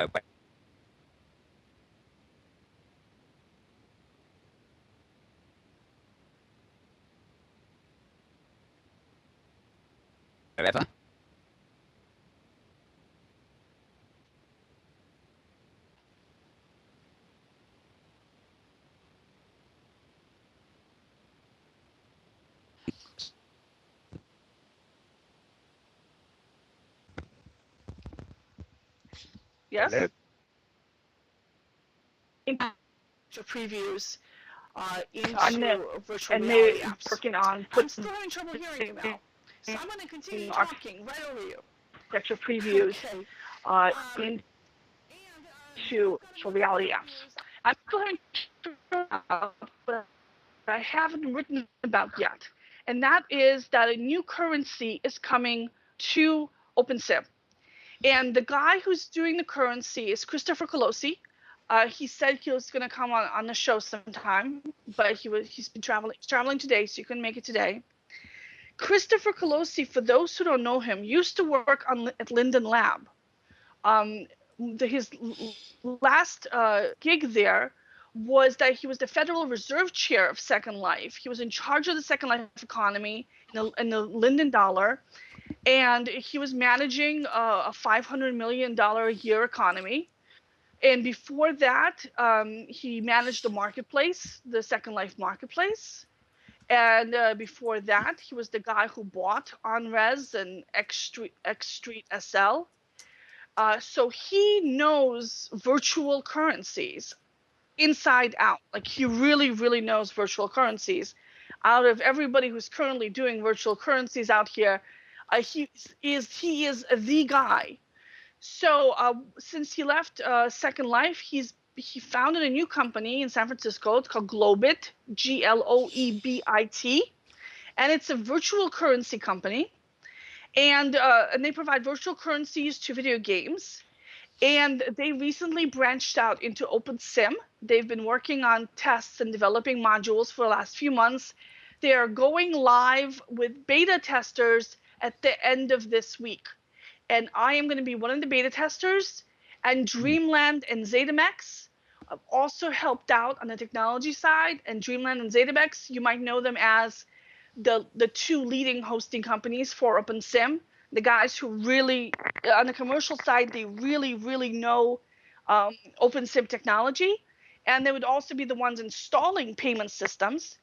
wherever. Yes. Hello? previews into virtual reality apps. Working on. I'm still having trouble hearing you, Mel. So I'm going to continue talking right over you. Extra previews into virtual reality apps. I'm still having trouble, but I haven't written about yet, and that is that a new currency is coming to OpenSim. And the guy who's doing the currency is Christopher Colosi. He said he was going to come on the show sometime, but he's been traveling today, so you couldn't make it today. Christopher Colosi, for those who don't know him, used to work at Linden Lab. His last gig there was that he was the Federal Reserve Chair of Second Life. He was in charge of the Second Life economy in the Linden dollar, and he was managing a $500 million a year economy. And before that, he managed the marketplace, the Second Life marketplace. And before that, he was the guy who bought OnRes and X Street SL. So he knows virtual currencies inside out. Like, he really, really knows virtual currencies. Out of everybody who's currently doing virtual currencies out here, he is the guy. So since he left Second Life, he founded a new company in San Francisco. It's called Globit, Gloebit, and it's a virtual currency company. And they provide virtual currencies to video games. And they recently branched out into OpenSim. They've been working on tests and developing modules for the last few months. They are going live with beta testers at the end of this week. And I am going to be one of the beta testers. And Dreamland and ZetaMex have also helped out on the technology side. And Dreamland and ZetaMex, you might know them as the two leading hosting companies for OpenSim. The guys who really, on the commercial side, they really, really know OpenSim technology. And they would also be the ones installing payment systems.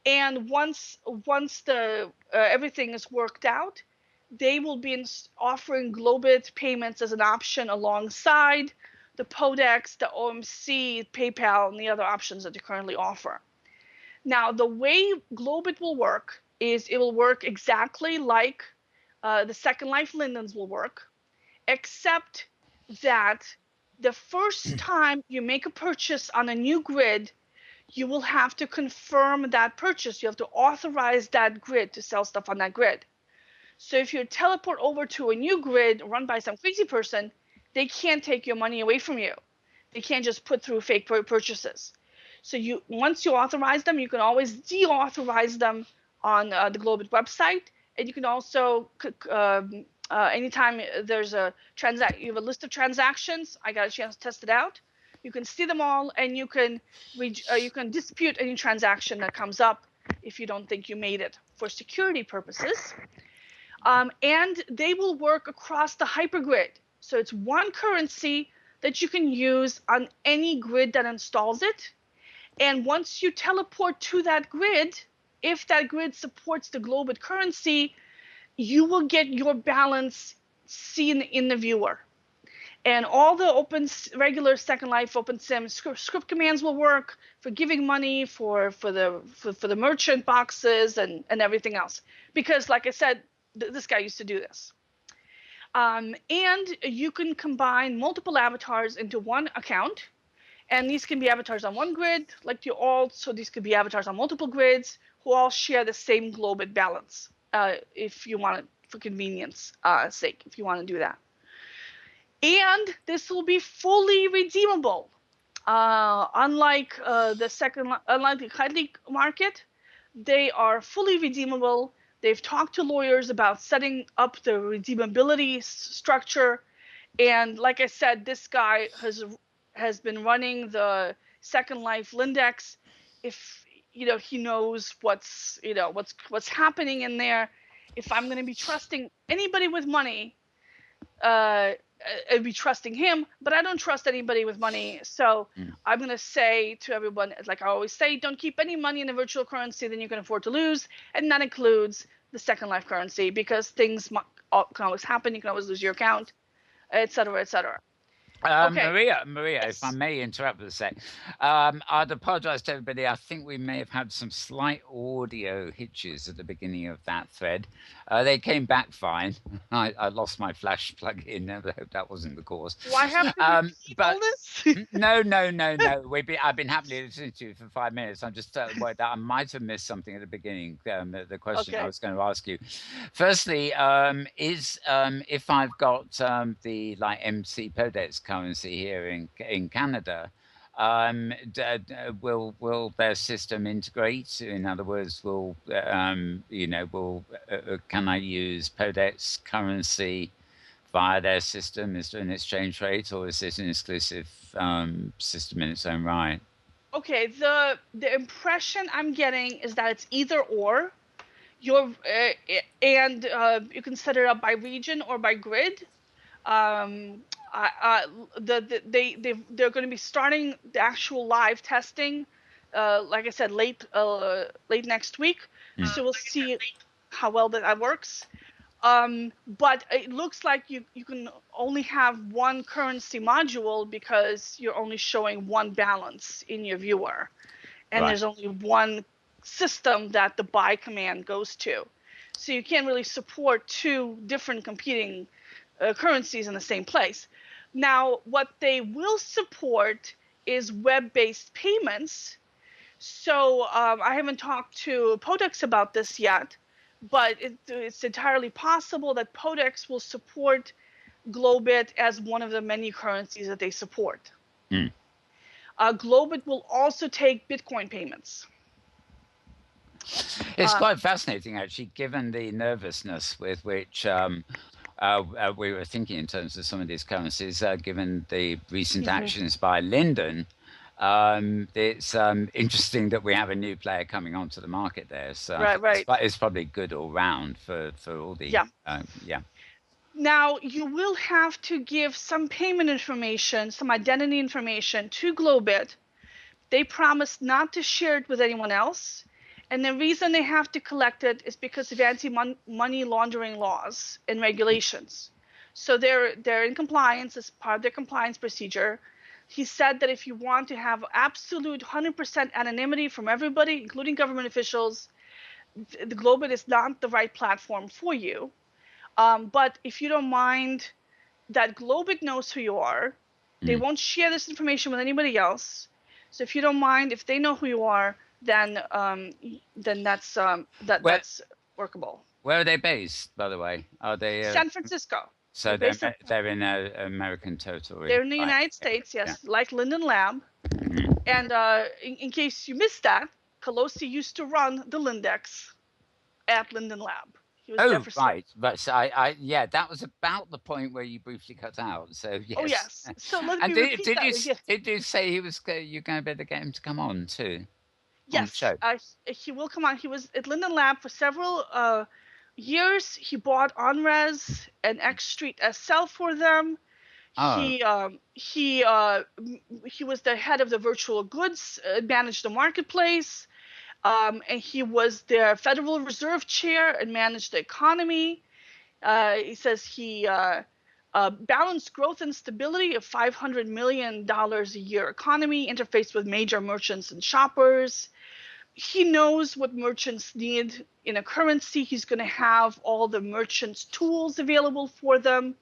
And once the everything is worked out, they will be offering Globit payments as an option alongside the Podex, the OMC, PayPal, and the other options that they currently offer. Now, the way Globit will work is it will work exactly like the Second Life Lindens will work, except that the first time you make a purchase on a new grid, you will have to confirm that purchase. You have to authorize that grid to sell stuff on that grid. So if you teleport over to a new grid run by some crazy person, they can't take your money away from you. They can't just put through fake purchases. So once you authorize them, you can always deauthorize them on the Globit website. And you can also, anytime there's you have a list of transactions, I got a chance to test it out. You can see them all, and you can dispute any transaction that comes up if you don't think you made it for security purposes. And they will work across the hypergrid. So it's one currency that you can use on any grid that installs it. And once you teleport to that grid, if that grid supports the Globit currency, you will get your balance seen in the viewer. And all the regular Second Life OpenSim script commands will work for giving money for the merchant boxes and everything else. Because, like I said, this guy used to do this. And you can combine multiple avatars into one account. And these can be avatars on one grid, like the alt. So these could be avatars on multiple grids who all share the same Globit balance, if you want it, for convenience sake, if you want to do that. And this will be fully redeemable. Unlike the Kite market, they are fully redeemable. They've talked to lawyers about setting up the redeemability structure. And like I said, this guy has been running the Second Life Lindex. If he knows what's happening in there. If I'm going to be trusting anybody with money, I'd be trusting him, but I don't trust anybody with money. So I'm going to say to everyone, like I always say, don't keep any money in a virtual currency that you can afford to lose. And that includes the Second Life currency, because things can always happen. You can always lose your account, et cetera, et cetera. Okay. Maria, if I Yes. may interrupt for a sec, I'd apologise to everybody. I think we may have had some slight audio hitches at the beginning of that thread. They came back fine. I lost my flash plug-in. I hope that wasn't the cause. Do I have to repeat all But this? no, no, no, no. I've been happily listening to you for 5 minutes. I'm just worried that I might have missed something at the beginning. The question I Okay. was going to ask you. Firstly, is if I've got the like MC Podex currency here in Canada, will their system integrate? In other words, will can I use Podex currency via their system? Is there an exchange rate, or is it an exclusive system in its own right? Okay. The impression I'm getting is that it's either or. Your and you can set it up by region or by grid. Um, they're going to be starting the actual live testing, like I said, late next week. Mm. So we'll see how well that works. But it looks like you can only have one currency module because you're only showing one balance in your viewer, and Right. there's only one system that the buy command goes to. So you can't really support two different competing currencies in the same place. Now, what they will support is web-based payments. So I haven't talked to Podex about this yet, but it's entirely possible that Podex will support Globit as one of the many currencies that they support. Mm. Globit will also take Bitcoin payments. It's quite fascinating, actually, given the nervousness with which we were thinking in terms of some of these currencies, given the recent actions by Linden. It's interesting that we have a new player coming onto the market there. So Right. it's probably good all round for all the Yeah. yeah. Now, you will have to give some payment information, some identity information to Globit. They promised not to share it with anyone else. And the reason they have to collect it is because of anti-money laundering laws and regulations. So they're in compliance as part of their compliance procedure. He said that if you want to have absolute 100% anonymity from everybody, including government officials, the Globit is not the right platform for you. But if you don't mind that Globit knows who you are, they won't share this information with anybody else. So if you don't mind, if they know who you are, then that's that's workable. Where are they based, by the way? Are they San Francisco. so Based in, they're in American territory? they're in the Right. United States, yes, Yeah. like Linden Lab. Mhm. And in case you missed that, Colosi used to run the Lindex at Linden Lab. He was there Oh, for right. But so yeah, that was about the point where you briefly cut out. So Oh yes. yes. So let And me repeat that. did you say he was you're going to be able to get him to come on too on the Yes, show? he will come on. He was at Linden Lab for several years. He bought OnRes and X Street SL for them. Oh, He was the head of the virtual goods, managed the marketplace, and he was their Federal Reserve chair and managed the economy. He says he balanced growth and stability of $500 million a year economy, interfaced with major merchants and shoppers. He knows what merchants need in a currency. He's going to have all the merchants' tools available for them,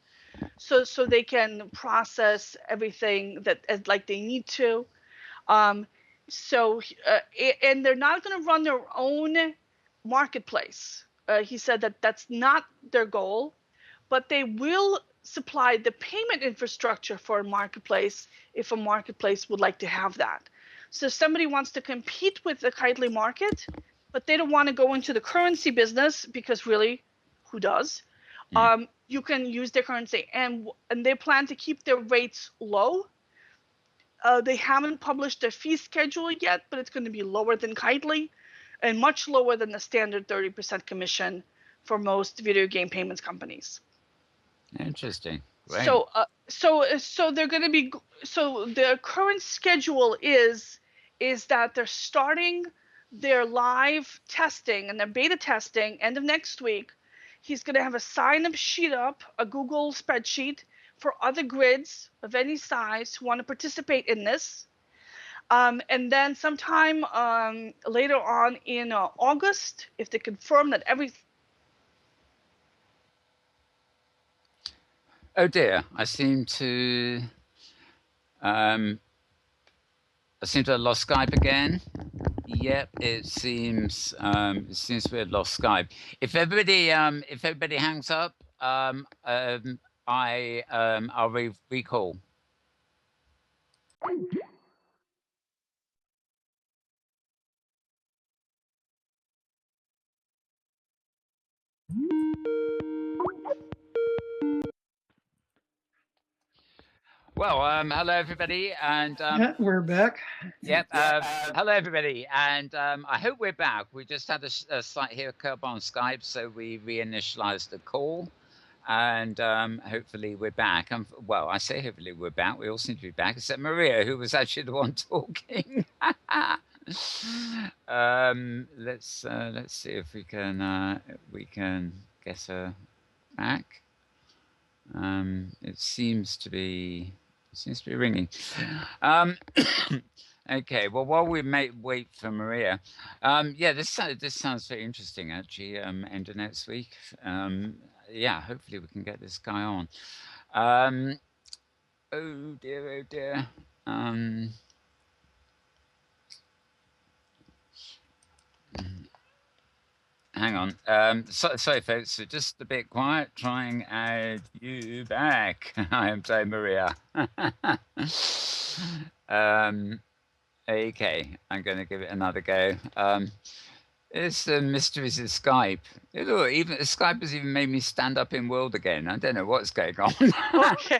so they can process everything that like they need to. So and they're not going to run their own marketplace. He said that that's not their goal, but they will supply the payment infrastructure for a marketplace if a marketplace would like to have that. So if somebody wants to compete with the Kitely market, but they don't want to go into the currency business because really, who does? You can use their currency, and they plan to keep their rates low. They haven't published their fee schedule yet, but it's going to be lower than Kitely, and much lower than the standard 30% commission for most video game payments companies. interesting. Great. So they're going to be, so their current schedule is that they're starting their live testing and their beta testing end of next week. He's going to have a sign-up sheet up, a Google spreadsheet for other grids of any size who want to participate in this. And then sometime later on in August, if they confirm that everything. Oh dear, I seem to have lost Skype again. Yep, it seems we had lost Skype. If everybody hangs up, I'll recall. Well, hello everybody, and Yeah, we're back. yep, hello everybody, and I hope we're back. We just had a slight hiccup on Skype, so we reinitialized the call, and hopefully we're back. Well, I say hopefully we're back. We all seem to be back, except Maria, who was actually the one talking. Let's see if we can get her back. It seems to be ringing. Okay. Well, while we wait for Maria, yeah, this sounds very interesting actually. End of next week. Yeah, hopefully we can get this guy on. Oh dear, oh dear. Hang on. Sorry, folks. So just a bit quiet. Trying add you back. I am sorry, Maria. Okay. I'm going to give it another go. It's the mysteries of Skype. Look, even Skype has even made me stand up in World again. I don't know what's going on. Okay.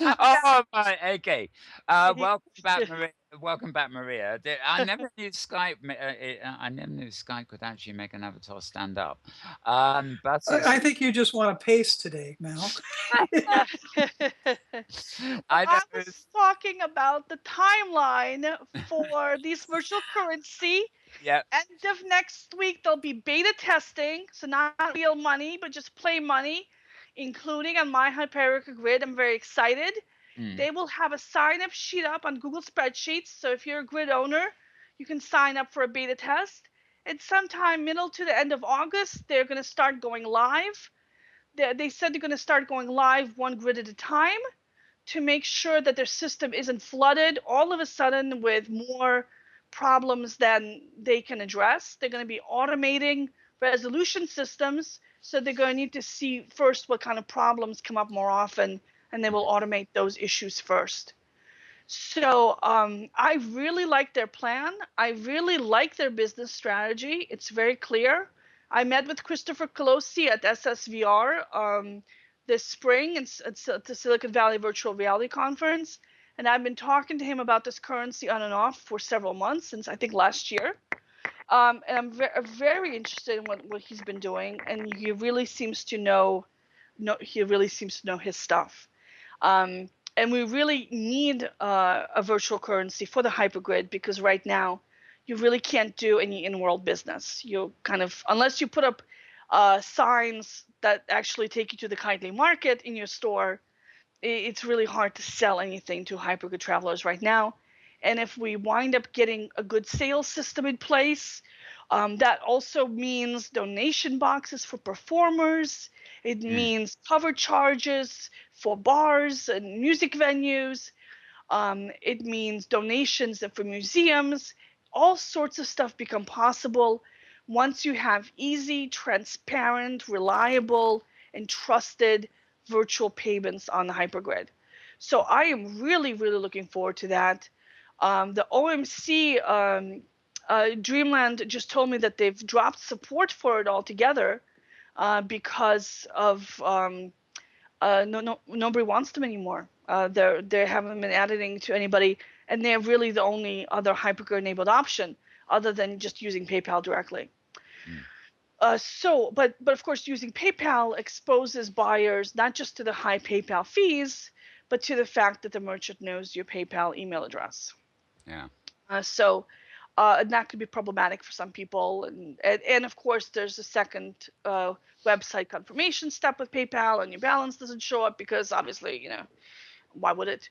Oh, right. Okay. Welcome back, Maria. Welcome back, Maria. I never knew Skype. I never knew Skype could actually make an avatar stand up. But I think you just want to pace today, Mel. I was talking about the timeline for these virtual currency. Yeah. End of next week, there'll be beta testing, so not real money, but just play money, including on my Hyperica grid. I'm very excited. They will have a sign-up sheet up on Google Spreadsheets, so if you're a grid owner, you can sign up for a beta test. And sometime middle to the end of August, they're going to start going live. They said they're going to start going live one grid at a time to make sure that their system isn't flooded all of a sudden with more problems than they can address. They're going to be automating resolution systems, so they're going to need to see first what kind of problems come up more often, and they will automate those issues first. So I really like their plan. I really like their business strategy. It's very clear. I met with Christopher Colosi at SSVR this spring. It's at the Silicon Valley Virtual Reality Conference. And I've been talking to him about this currency on and off for several months, since I think last year. And I'm very interested in what he's been doing. And he really seems to know his stuff. And we really need a virtual currency for the hypergrid, because right now you really can't do any in-world business. You kind of, unless you put up signs that actually take you to the Kindly Market in your store, it's really hard to sell anything to hypergrid travelers right now. And if we wind up getting a good sales system in place, that also means donation boxes for performers. It means cover charges for bars and music venues. It means donations for museums. All sorts of stuff become possible once you have easy, transparent, reliable, and trusted virtual payments on the hypergrid. So I am really, really looking forward to that. The OMC Dreamland just told me that they've dropped support for it altogether because of nobody wants them anymore. They haven't been adding to anybody, and they're really the only other hypergrid-enabled option other than just using PayPal directly. But of course, using PayPal exposes buyers not just to the high PayPal fees, but to the fact that the merchant knows your PayPal email address. Yeah. and that could be problematic for some people. And of course, there's a second website confirmation step with PayPal, and your balance doesn't show up because obviously, why would it?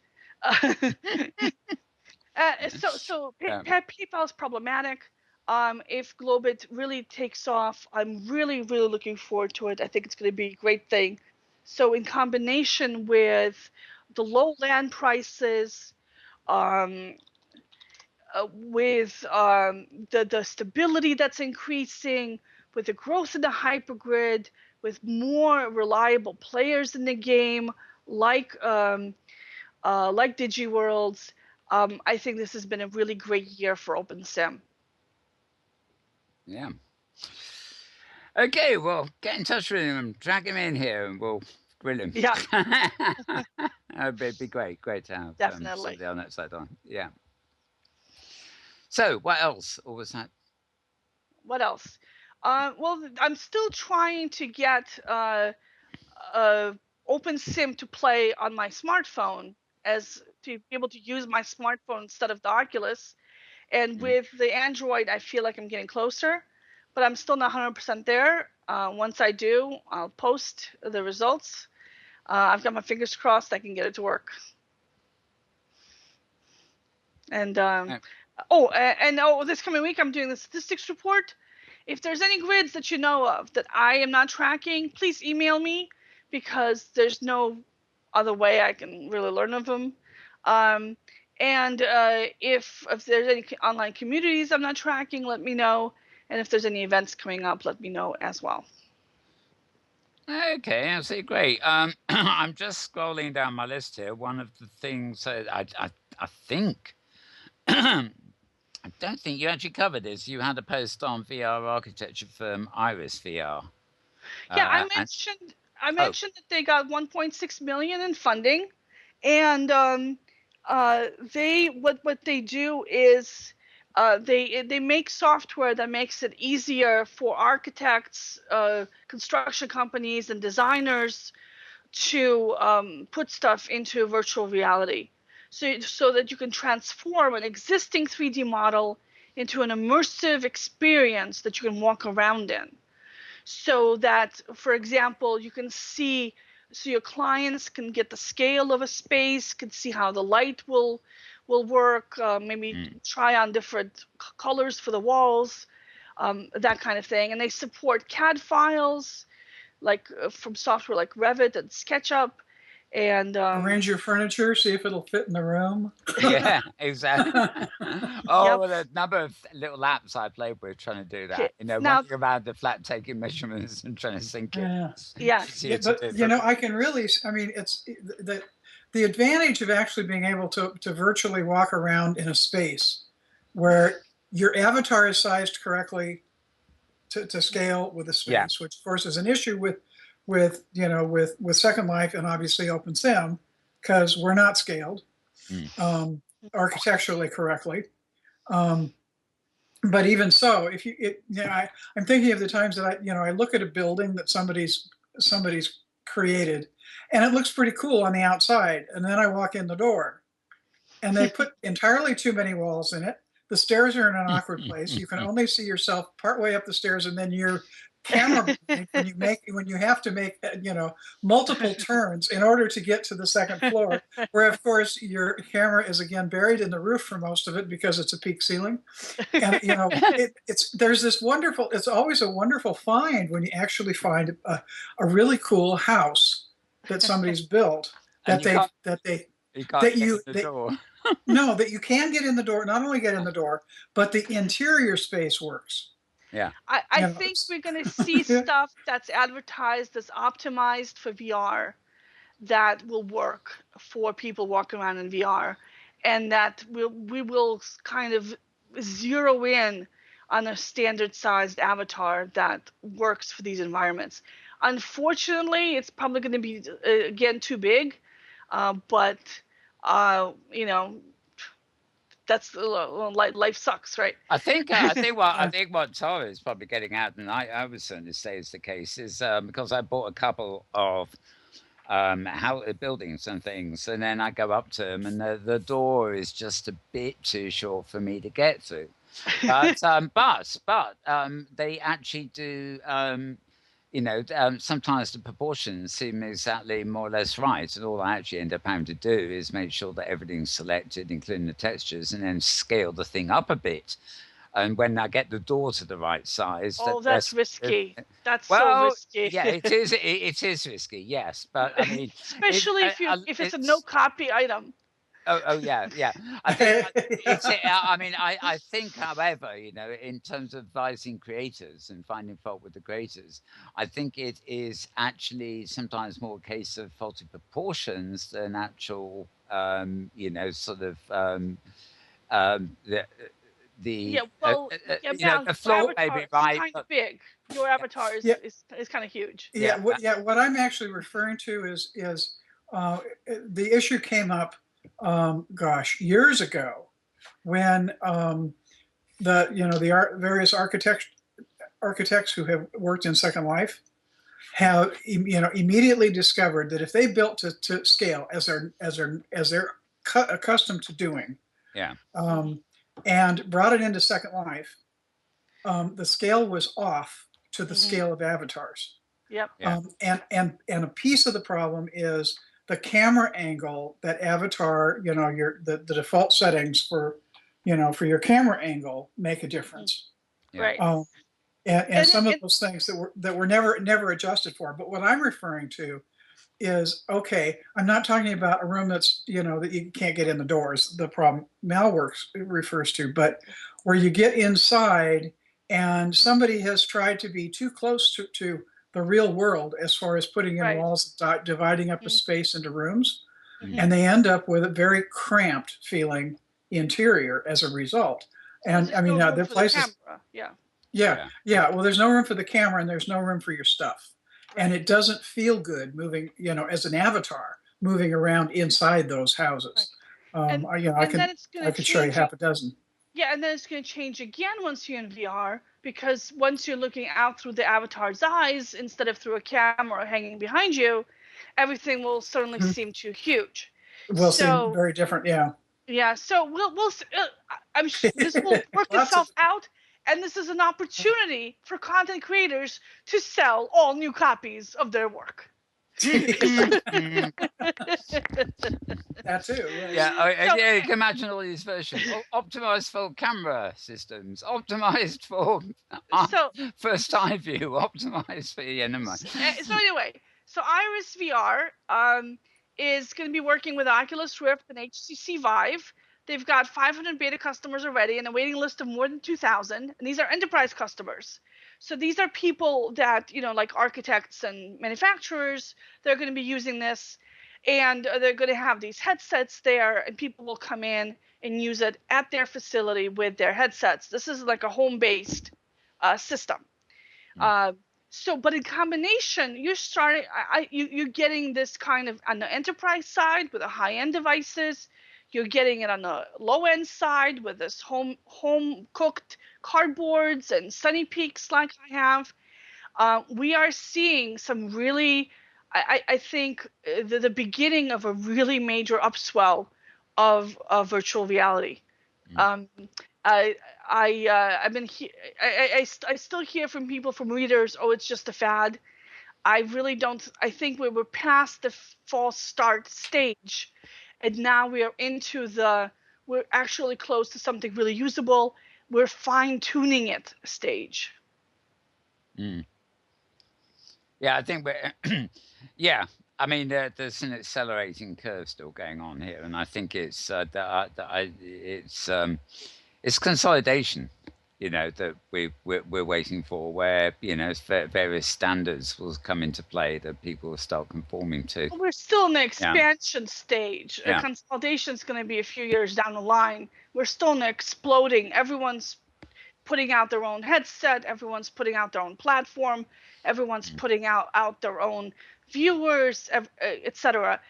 So Yeah. PayPal is problematic. If Globit really takes off, I'm really, really looking forward to it. I think it's going to be a great thing. So in combination with the low land prices, um, with the stability that's increasing, with the growth in the hypergrid, with more reliable players in the game, like DigiWorlds, I think this has been a really great year for OpenSim. Yeah. Okay, well, get in touch with him, drag him in here, and we'll grill him. Yeah. It'd be great to have Definitely. somebody on that side on. Yeah. So, what else? Or was that? What else? Well, I'm still trying to get OpenSim to play on my smartphone, as to be able to use my smartphone instead of the Oculus. And with the Android, I feel like I'm getting closer, but I'm still not 100% there. Once I do, I'll post the results. I've got my fingers crossed I can get it to work. And this coming week I'm doing the statistics report. If there's any grids that you know of that I am not tracking, please email me, because there's no other way I can really learn of them. And if there's any online communities I'm not tracking, let me know. And if there's any events coming up, let me know as well. Okay, absolutely great. I'm just scrolling down my list here. One of the things that I think I don't think you actually covered this. You had a post on VR architecture firm Iris VR. Yeah, I mentioned that they got 1.6 million in funding, and what they do is they make software that makes it easier for architects, construction companies, and designers to put stuff into virtual reality, so that you can transform an existing 3D model into an immersive experience that you can walk around in. So that, for example, you can see, so your clients can get the scale of a space, can see how the light will work, maybe try on different colors for the walls, that kind of thing. And they support CAD files, like from software like Revit and SketchUp, and arrange your furniture, see if it'll fit in the room. Yeah, exactly. Oh, the number of little apps I played with trying to do that. Running around the flat, taking measurements and trying to sync it. Yeah. But I can really, I mean, it's the advantage of actually being able to virtually walk around in a space where your avatar is sized correctly to scale with the space, which of course is an issue with Second Life and obviously OpenSim, because we're not scaled architecturally correctly. But even so, I'm thinking of the times that I look at a building that somebody's created, and it looks pretty cool on the outside, and then I walk in the door, and they put entirely too many walls in it. The stairs are in an awkward place. You can only see yourself partway up the stairs, and then your camera when you have to make multiple turns in order to get to the second floor, where of course your camera is again buried in the roof for most of it because it's a peak ceiling. And there's this wonderful, it's always a wonderful find when you actually find a really cool house that somebody's built that you can get in the door, not only get in the door, but the interior space works. Yeah. I think we're going to see stuff that's advertised as optimized for VR that will work for people walking around in VR, and that we will kind of zero in on a standard sized avatar that works for these environments. Unfortunately, it's probably going to be, again, too big, but that's life sucks, right? I think what Tara is probably getting at, and I would certainly say is the case, is because I bought a couple of buildings and things, and then I go up to them, and the door is just a bit too short for me to get to. But they actually do. Sometimes the proportions seem exactly more or less right, and all I actually end up having to do is make sure that everything's selected, including the textures, and then scale the thing up a bit. And when I get the door to the right size, Oh, that that's risky. That's so well, risky. yeah, it is. It is risky, yes, but I mean, Especially if it's a no it's. copy item. Oh, yeah, yeah. I think it's. I mean, I think, however, in terms of advising creators and finding fault with the creators, I think it is actually sometimes more a case of faulty proportions than actual, sort of the Yeah, well, yeah, Mal, the your flaw may avatar be is right, kind but of big. Your avatar Yeah, is kind of huge. yeah, yeah, what I'm actually referring to is uh, the issue came up, gosh, years ago when various architects who have worked in Second Life have immediately discovered that if they built to scale as they're accustomed to doing, yeah, um, and brought it into Second Life, the scale was off to the Hmm. scale of avatars. Yep. yeah, And a piece of the problem is the camera angle that avatar, the default settings for your camera angle make a Hmm. difference. yeah. Right. Um, and And some of it, those things that were never adjusted for. But what I'm referring to is, okay, I'm not talking about a room that's, that you can't get in the doors, the problem Malworks refers to, but where you get inside and somebody has tried to be too close to the real world as far as putting in right. walls, dividing up a space into rooms, Mm. and they end up with a very cramped feeling interior as a result. Because And I there's mean, no room there are for the places, camera. Yeah. yeah, Yeah. yeah. Well, there's no room for the camera and there's no room for your stuff. And Right. it doesn't feel good moving, as an avatar moving around inside those Right. houses. And I and could then it's going I to could show you change. half a dozen. Yeah, and then it's going to change again once you're in VR, because once you're looking out through the avatar's eyes instead of through a camera hanging behind you, everything will suddenly Mhm. seem too huge. We'll see So very different. Yeah. yeah, so this will work Lots of. itself out, and this is an opportunity for content creators to sell all new copies of their work. Mm. That too. Yeah, Yes. So yeah, you can imagine all these versions. Optimized for camera systems, optimized for so first eye view, optimized for never mind. so anyway, so Iris VR is going to be working with Oculus Rift and HTC Vive. They've got 500 beta customers already and a waiting list of more than 2,000. And these are enterprise customers. So these are people that, like architects and manufacturers, they're going to be using this. And they're going to have these headsets there, and people will come in and use it at their facility with their headsets. This is like a home-based system. Uh, but in combination, you're getting this kind of on the enterprise side with the high-end devices. You're getting it on the low-end side with this home cooked cardboards and Sunny Peaks like I have. We are seeing some really, I think, the beginning of a really major upswell of virtual reality. Mm. Um, I've been I still hear from people, from readers, oh, it's just a fad. I really don't. I think we're past the false start stage, and now we are into we're actually close to something really usable. We're fine tuning it stage. Mm. Yeah, I think we're. Yeah, I mean, there's an accelerating curve still going on here, and I think it's it's consolidation. That we're waiting for, where various standards will come into play that people will start conforming to. We're still in the Yeah, expansion stage. yeah, Consolidation is going to be a few years down the line. We're still in the exploding. Everyone's putting out their own headset. Everyone's putting out their own platform. Everyone's putting out their own viewers, etc.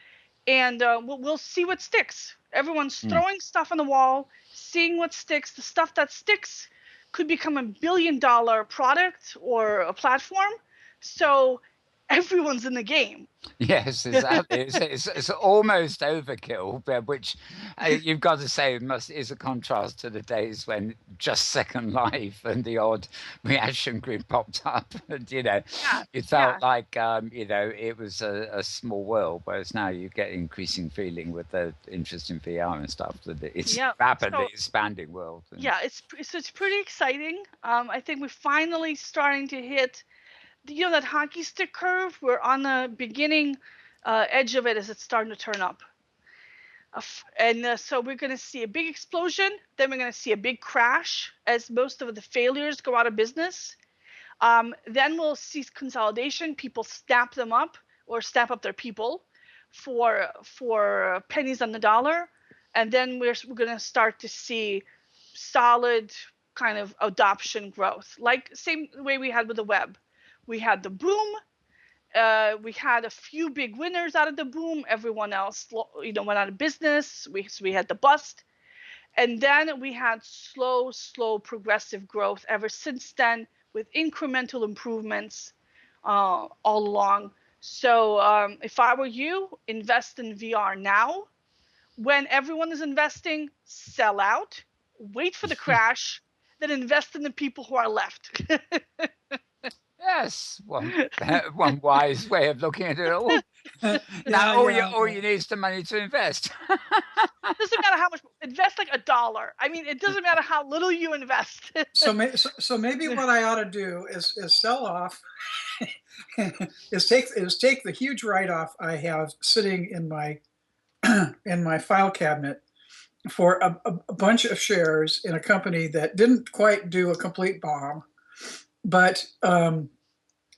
And we'll see what sticks. Everyone's mm, throwing stuff on the wall, seeing what sticks. The stuff that sticks could become $1 billion product or a platform. So everyone's in the game. Yes, exactly. It's almost overkill, but which you've got to say is a contrast to the days when just Second Life and the odd reaction group popped up, and Yeah, it yeah, felt like it was a small world. Whereas now you get increasing feeling with the interest in VR and stuff that it's yeah. rapidly So expanding world. yeah, it's pretty exciting. I think we're finally starting to hit that hockey stick curve. We're on the beginning edge of it as it's starting to turn up. And so we're going to see a big explosion. Then we're going to see a big crash as most of the failures go out of business. Then we'll see consolidation. People snap them up or snap up their people for pennies on the dollar. And then we're going to start to see solid kind of adoption growth, like same way we had with the web. We had the boom. We had a few big winners out of the boom. Everyone else, went out of business. We had the bust, and then we had slow, progressive growth ever since then, with incremental improvements all along. So if I were you, invest in VR now. When everyone is investing, sell out, wait for the crash, then invest in the people who are left. Yes, one wise way of looking at it all. Now, all you need is the money to invest. Doesn't matter how much. Invest like $1. I mean, it doesn't matter how little you invest. So maybe what I ought to do is sell off, is take the huge write-off I have sitting in my in my file cabinet for a bunch of shares in a company that didn't quite do a complete bomb, but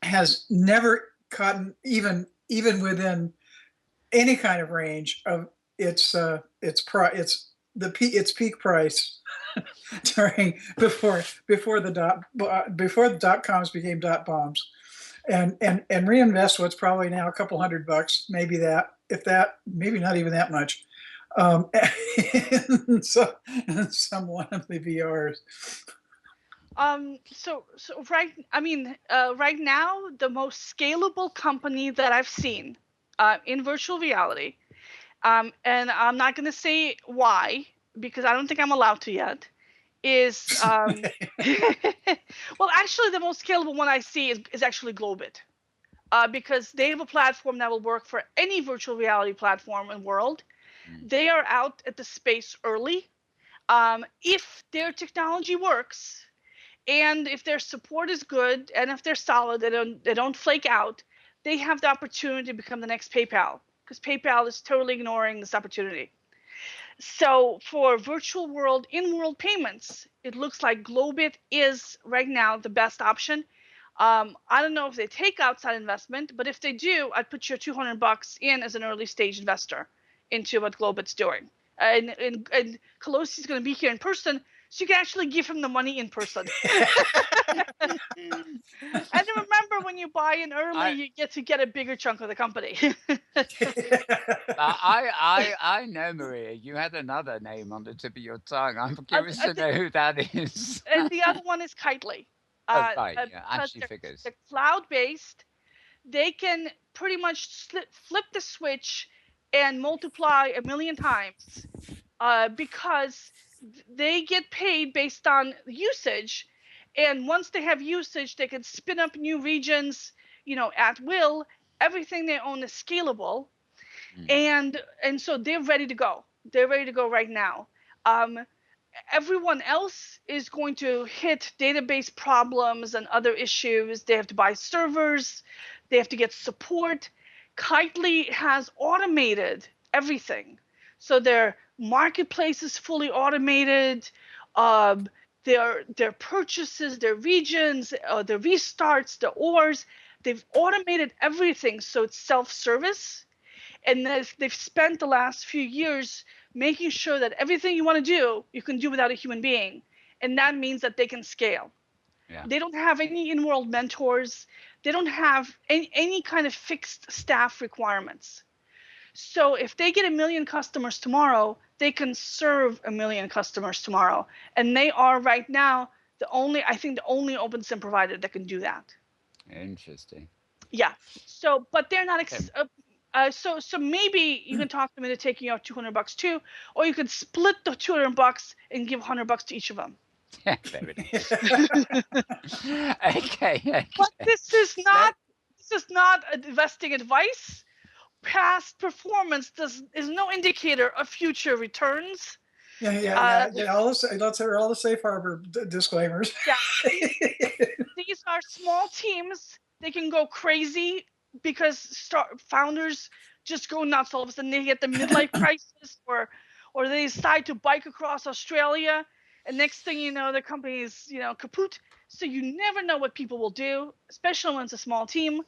has never gotten even within any kind of range of its peak price during before the dot coms became dot bombs, and reinvest what's probably now a couple $100, maybe that, if that, maybe not even that much, so some one of the VRs. So right now, the most scalable company that I've seen in virtual reality, and I'm not going to say why because I don't think I'm allowed to yet, is well, actually, the most scalable one I see is actually Globit, because they have a platform that will work for any virtual reality platform in the world. They are out at the space early. If their technology works, and if their support is good, and if they're solid, they don't flake out, they have the opportunity to become the next PayPal, because PayPal is totally ignoring this opportunity. So for virtual world, in-world payments, it looks like Globit is right now the best option. I don't know if they take outside investment, but if they do, I'd put your $200 in as an early stage investor into what Globit's doing. And Colosi's going to be here in person, so you can actually give him the money in person. And remember, when you buy in early, you get a bigger chunk of the company. I know, Maria. You had another name on the tip of your tongue. I'm curious to know who that is. And the other one is Kitely. Right, yeah, actually figures. They're cloud-based. They can pretty much flip the switch and multiply 1,000,000 times, because they get paid based on usage. And once they have usage, they can spin up new regions, at will. Everything they own is scalable. And so they're ready to go. They're ready to go right now. Everyone else is going to hit database problems and other issues. They have to buy servers. They have to get support. Kitely has automated everything. So their marketplace is fully automated. Their purchases, their regions, their restarts, the ORs, they've automated everything, so it's self-service. And they've spent the last few years making sure that everything you want to do, you can do without a human being. And that means that they can scale. Yeah. They don't have any in-world mentors. They don't have any kind of fixed staff requirements. So if they get 1,000,000 customers tomorrow, they can serve 1,000,000 customers tomorrow. And they are right now the only open SIM provider that can do that. Interesting. Yeah. So, but they're not. So maybe you can talk them into taking out $200 too, or you could split the $200 and give $100 to each of them. Yeah, very nice. Okay. But this is Let, not investing advice. Past performance is no indicator of future returns. Yeah. Let's hear all the safe harbor disclaimers. Yeah. These are small teams. They can go crazy because founders just go nuts. All of a sudden, they get the midlife crisis, or they decide to bike across Australia, and next thing you know, the company is kaput. So you never know what people will do, especially when it's a small team.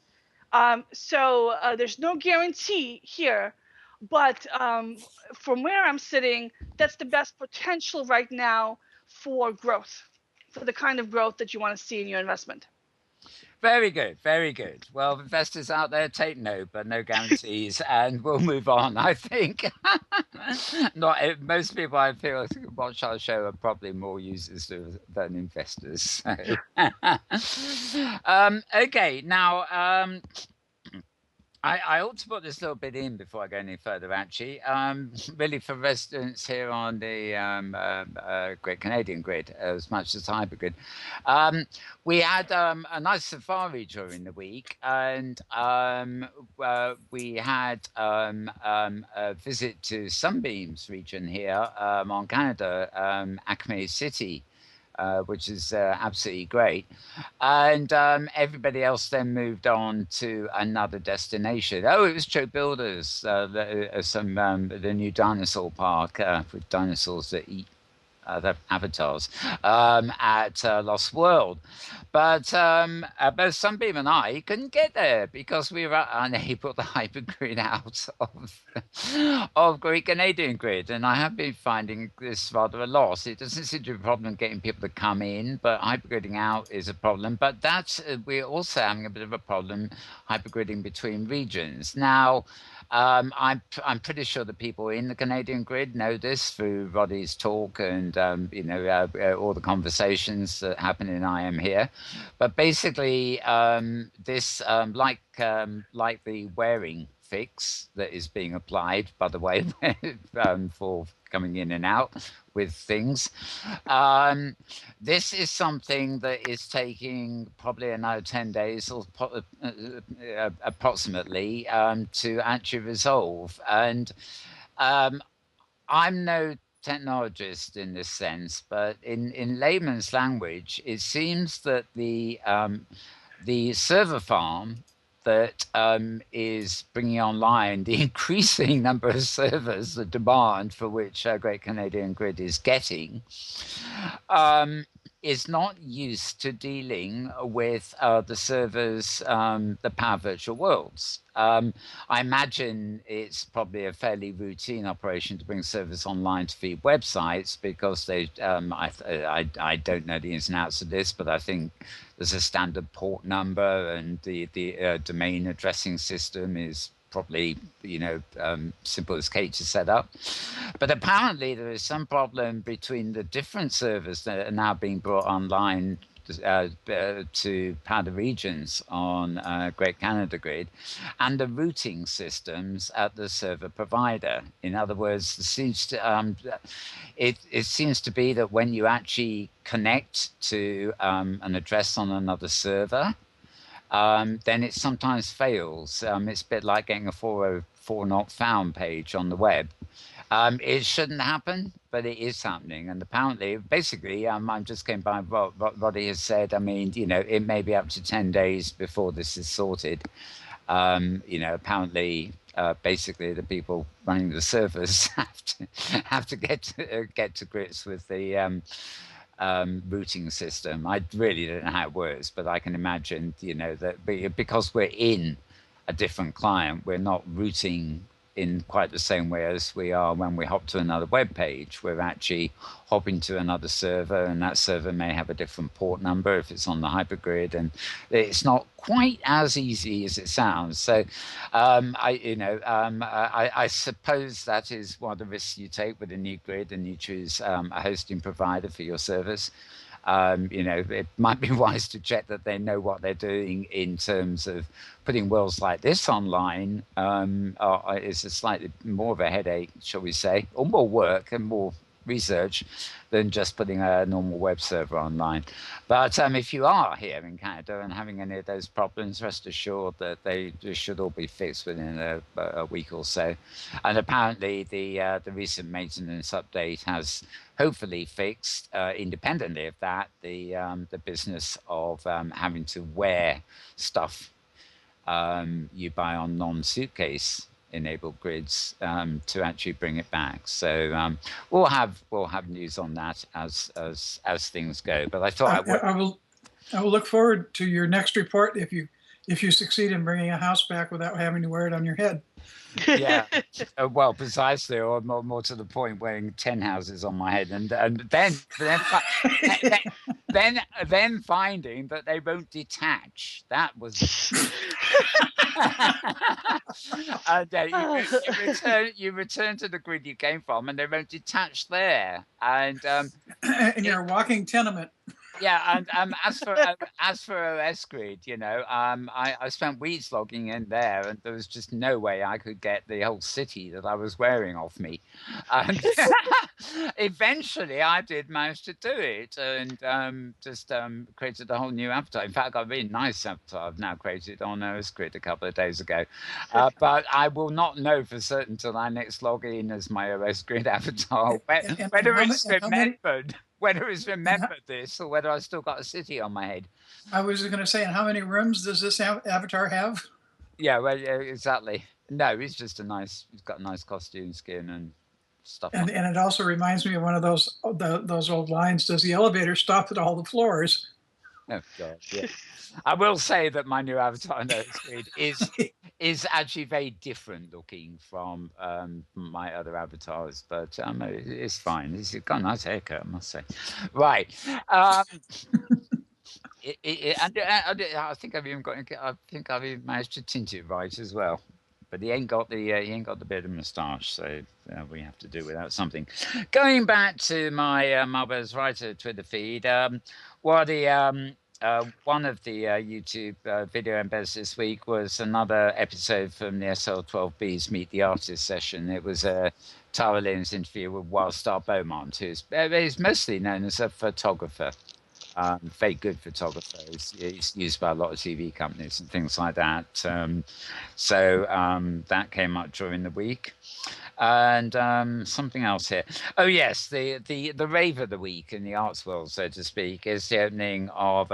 So there's no guarantee here, but from where I'm sitting, that's the best potential right now for growth, for the kind of growth that you want to see in your investment. very good, very good. Well, investors out there, take note, but no guarantees, and we'll move on. I think most people I feel watch our show are probably more users than investors. So. Okay, now. I ought to put this little bit in before I go any further, actually. Really, for residents here on the Great Canadian Grid, as much as Hypergrid, we had a nice safari during the week, and we had a visit to Sunbeam's region here on Canada, Acme City. Which is absolutely great. And everybody else then moved on to another destination. Oh, it was Joe Builders, the new dinosaur park with dinosaurs that eat other avatars at Lost World. But both Sunbeam and I couldn't get there because we were unable to hypergrid out of Great Canadian Grid. And I have been finding this rather a loss. It doesn't seem to be a problem getting people to come in, but hypergridding out is a problem. But we're also having a bit of a problem hypergridding between regions. Now, I'm pretty sure the people in the Canadian Grid know this through Roddy's talk and all the conversations that happen in I Am Here. But basically, this like the wearing fix that is being applied, by the way, for coming in and out with things. This is something that is taking probably another 10 days or approximately to actually resolve. And I'm no technologist in this sense, but in layman's language, it seems that the server farm that is bringing online the increasing number of servers, the demand for which Great Canadian Grid is getting, is not used to dealing with the servers, the Power Virtual Worlds. I imagine it's probably a fairly routine operation to bring servers online to feed websites because they. I don't know the ins and outs of this, but I think there's a standard port number and the domain addressing system is probably simple as cake to set up. But apparently there is some problem between the different servers that are now being brought online to power the regions on Great Canada Grid and the routing systems at the server provider. In other words, it seems to be that when you actually connect to an address on another server, then it sometimes fails. It's a bit like getting a 404 not found page on the web. It shouldn't happen, but it is happening. And apparently, basically, I'm just going by what Roddy has said. I mean, it may be up to 10 days before this is sorted. Apparently, basically, the people running the servers have to get to grips with the routing system. I really don't know how it works, but I can imagine, that because we're in a different client, we're not routing in quite the same way as we are when we hop to another web page. We're actually hopping to another server, and that server may have a different port number if it's on the hypergrid, and it's not quite as easy as it sounds. So I suppose that is one of the risks you take with a new grid, and you choose a hosting provider for your service. It might be wise to check that they know what they're doing in terms of putting worlds like this online. Is a slightly more of a headache, shall we say, or more work and more research than just putting a normal web server online. But if you are here in Canada and having any of those problems, rest assured that they should all be fixed within a week or so. And apparently the recent maintenance update has hopefully fixed, independently of that, the business of having to wear stuff you buy on non-suitcase enabled grids to actually bring it back. So we'll have news on that as things go. But I thought I will look forward to your next report if you succeed in bringing a house back without having to wear it on your head. Yeah, well, precisely, or more to the point, wearing 10 houses on my head, and then finding that they won't detach. That was. And you return to the grid you came from, and they won't detach there. And and you're a walking tenement. Yeah, and as for OS Grid, I spent weeks logging in there, and there was just no way I could get the whole city that I was wearing off me. And eventually, I did manage to do it, and just created a whole new avatar. In fact, I got a really nice avatar I've now created on OS Grid a couple of days ago. But I will not know for certain till I next log in as my OS Grid avatar whether it's remembered. Whether it's remembered this or whether I still got a city on my head. I was going to say, and how many rooms does this avatar have? Yeah, well, exactly. No, he's just he's got a nice costume, skin, and stuff. And it also reminds me of one of those old lines: "Does the elevator stop at all the floors?" Oh God, yeah. I will say that my new avatar is actually very different looking from my other avatars, but it's fine. He's got a nice haircut, I must say. Right. I think I've even managed to tint it right as well. But he ain't got the beard and moustache, so we have to do without something. Going back to my Marvel's Writer Twitter feed, one of the YouTube video embeds this week was another episode from the SL12B's Meet the Artist session. It was Tara Lynn's interview with Wildstar Beaumont, who's mostly known as a photographer. Very good photographer. He's used by a lot of TV companies and things like that. So that came up during the week. And something else here. Oh yes, the rave of the week in the arts world, so to speak, is the opening of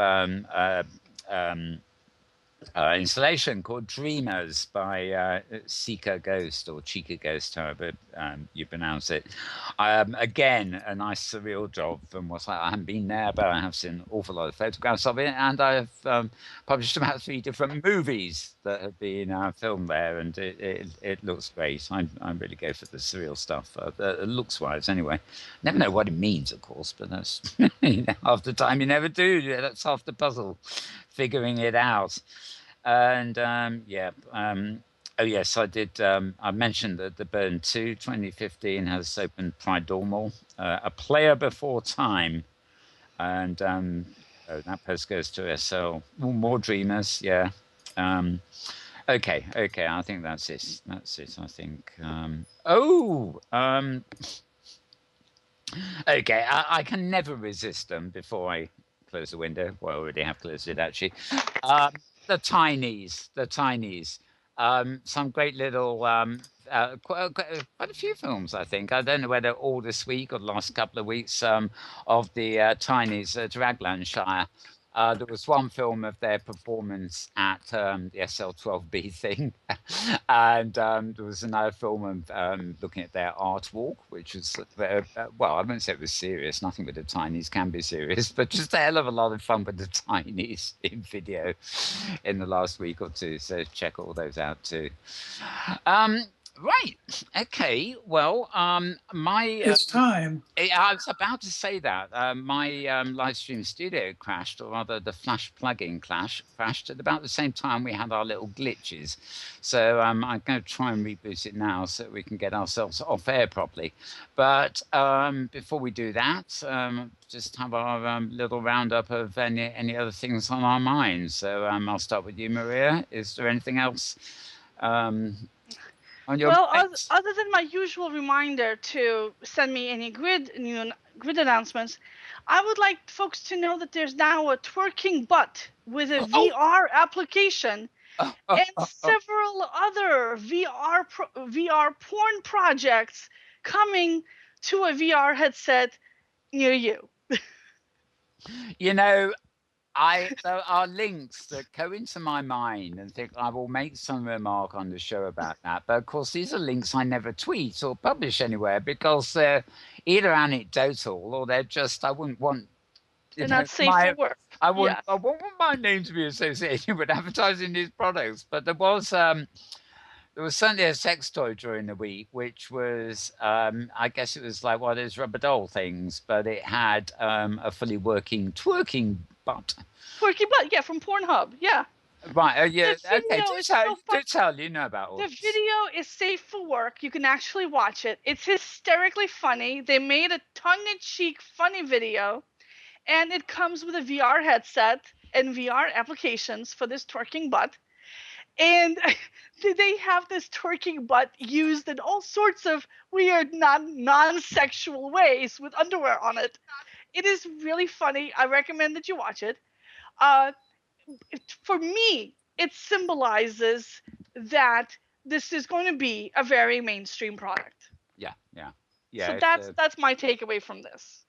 installation called Dreamers by Chica Ghost, or Chica Ghost, however you pronounce it. Again, a nice surreal job from what I haven't been there, but I have seen an awful lot of photographs of it, and I have published about 3 different movies that have been filmed there, and it looks great. I really go for the surreal stuff, looks-wise anyway. Never know what it means, of course, but that's half the time you never do. That's half the puzzle, figuring it out. And oh yes, I did. I mentioned that the Burn 2 2015 has opened Primal, a player before time, and that post goes to SL. More Dreamers, yeah. Okay. I think that's it. I think. Okay. I can never resist them before I close the window. Well, I already have closed it actually. The Tinies. Some great little, quite a few films, I think. I don't know whether all this week or the last couple of weeks of the Tinies at Raglandshire. There was one film of their performance at the SL12B thing, and there was another film of looking at their art walk, which was, well, I wouldn't say it was serious. Nothing with the Tinies can be serious, but just a hell of a lot of fun with the Tinies in video in the last week or two. So check all those out too. Right. Okay. Well, my It's time. I was about to say that my live stream studio crashed, or rather, the Flash plugin crashed at about the same time we had our little glitches. So I'm going to try and reboot it now so that we can get ourselves off air properly. But before we do that, just have our little roundup of any other things on our minds. So I'll start with you, Maria. Is there anything else on your Well, mind? other than my usual reminder to send me any grid announcements, I would like folks to know that there's now a twerking butt with a Oh, VR application oh, oh, and oh, oh. several other VR porn projects coming to a VR headset near you. You know, there are links that go into my mind and think I will make some remark on the show about that. But of course, these are links I never tweet or publish anywhere because they're either anecdotal or they're just I wouldn't want They're not safe for work. Yeah. I wouldn't want my name to be associated with advertising these products. But there was certainly a sex toy during the week, which was, I guess it was like one of those rubber doll things, but it had a fully working twerking butt. Twerking butt, yeah, from Pornhub. Yeah. Right, yeah, The okay, video is so fun. do tell, you know about all The this. video is safe for work. You can actually watch it. It's hysterically funny. They made a tongue-in-cheek funny video, and it comes with a VR headset and VR applications for this twerking butt. And they have this twerking butt used in all sorts of weird non-sexual ways with underwear on it. It is really funny. I recommend that you watch it. Uh, for me, it symbolizes that this is going to be a very mainstream product. Yeah, yeah, So yeah. that's my takeaway from this.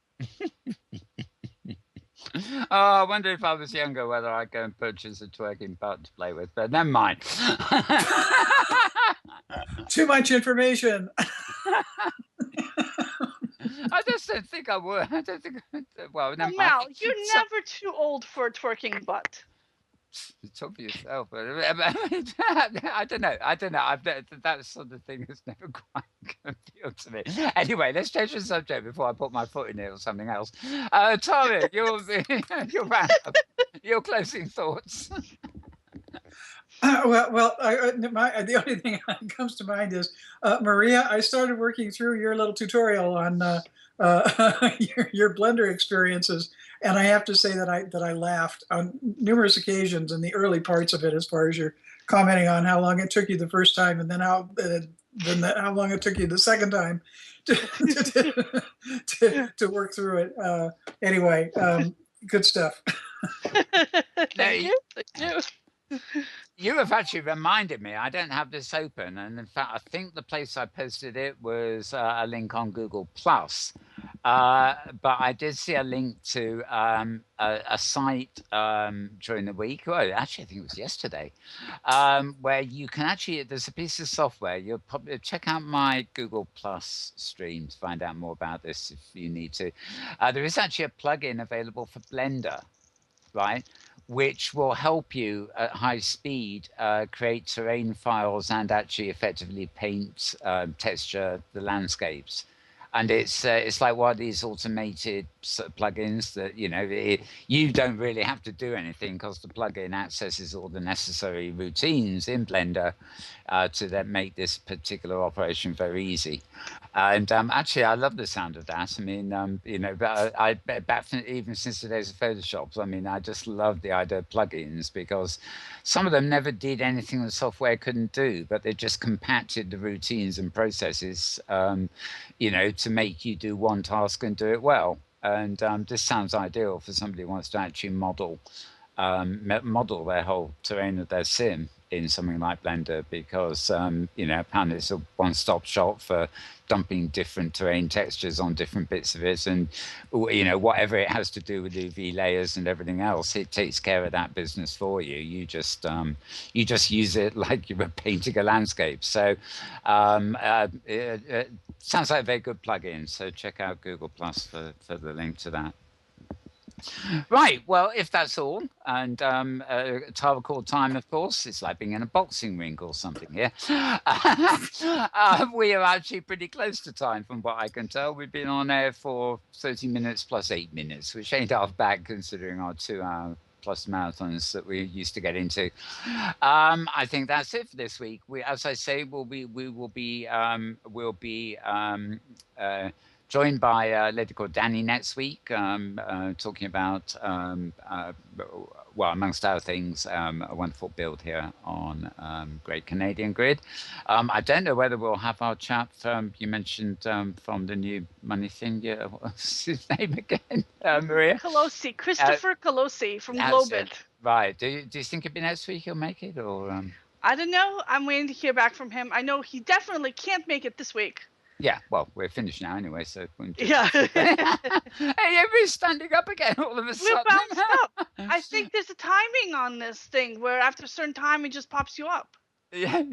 Oh, I wonder if I was younger whether I'd go and purchase a twerking butt to play with, but never mind. Too much information. I just don't think I would. I don't think. Well, never Well, mind. Mal, you're never too old for a twerking butt. Talk for yourself. But, I don't know. That sort of thing has never quite appealed to me. Anyway, let's change the subject before I put my foot in it or something else. Tommy, your roundup, your closing thoughts. The only thing that comes to mind is Maria. I started working through your little tutorial on your Blender experiences, and I have to say that I laughed on numerous occasions in the early parts of it, as far as you're commenting on how long it took you the first time, and then how long it took you the second time to work through it. Anyway, good stuff. Thank you. You have actually reminded me. I don't have this open, and in fact, I think the place I posted it was a link on Google Plus. But I did see a link to a site during the week. Well, actually, I think it was yesterday, where you can actually. There's a piece of software. You'll probably check out my Google Plus stream to find out more about this if you need to. There is actually a plugin available for Blender, right? Which will help you at high speed create terrain files and actually effectively paint, texture the landscapes. And it's like one of these automated sort of plugins that you don't really have to do anything because the plugin accesses all the necessary routines in Blender to then make this particular operation very easy. And actually, I love the sound of that. I mean, but I back from, even since the days of Photoshop. I mean, I just love the idea of plugins because some of them never did anything the software couldn't do, but they just compacted the routines and processes, to make you do one task and do it well. And this sounds ideal for somebody who wants to actually model their whole terrain of their sim in something like Blender because, apparently it's a one-stop shop for dumping different terrain textures on different bits of it. And, whatever it has to do with UV layers and everything else, it takes care of that business for you. You just use it like you were painting a landscape. So it sounds like a very good plugin. So check out Google Plus for the link to that. Right. Well, if that's all, and time call time, of course, it's like being in a boxing ring or something here. We are actually pretty close to time, from what I can tell. We've been on air for 30 minutes plus 8 minutes, which ain't half bad considering our 2 hour plus marathons that we used to get into. I think that's it for this week. As I say, we'll be joined by a lady called Danny next week, talking about, well, amongst other things, a wonderful build here on Great Canadian Grid. I don't know whether we'll have our chap, you mentioned from the new money thing. Yeah, what's his name again, Maria? Colosi, Christopher Colosi from Globit. Right. Do you think it'll be next week he'll make it, or? I don't know. I'm waiting to hear back from him. I know he definitely can't make it this week. Yeah, well, we're finished now anyway, so... Yeah. Hey, everybody's standing up again all of a sudden. We're bounced up. I think there's a timing on this thing where after a certain time, it just pops you up. Yeah,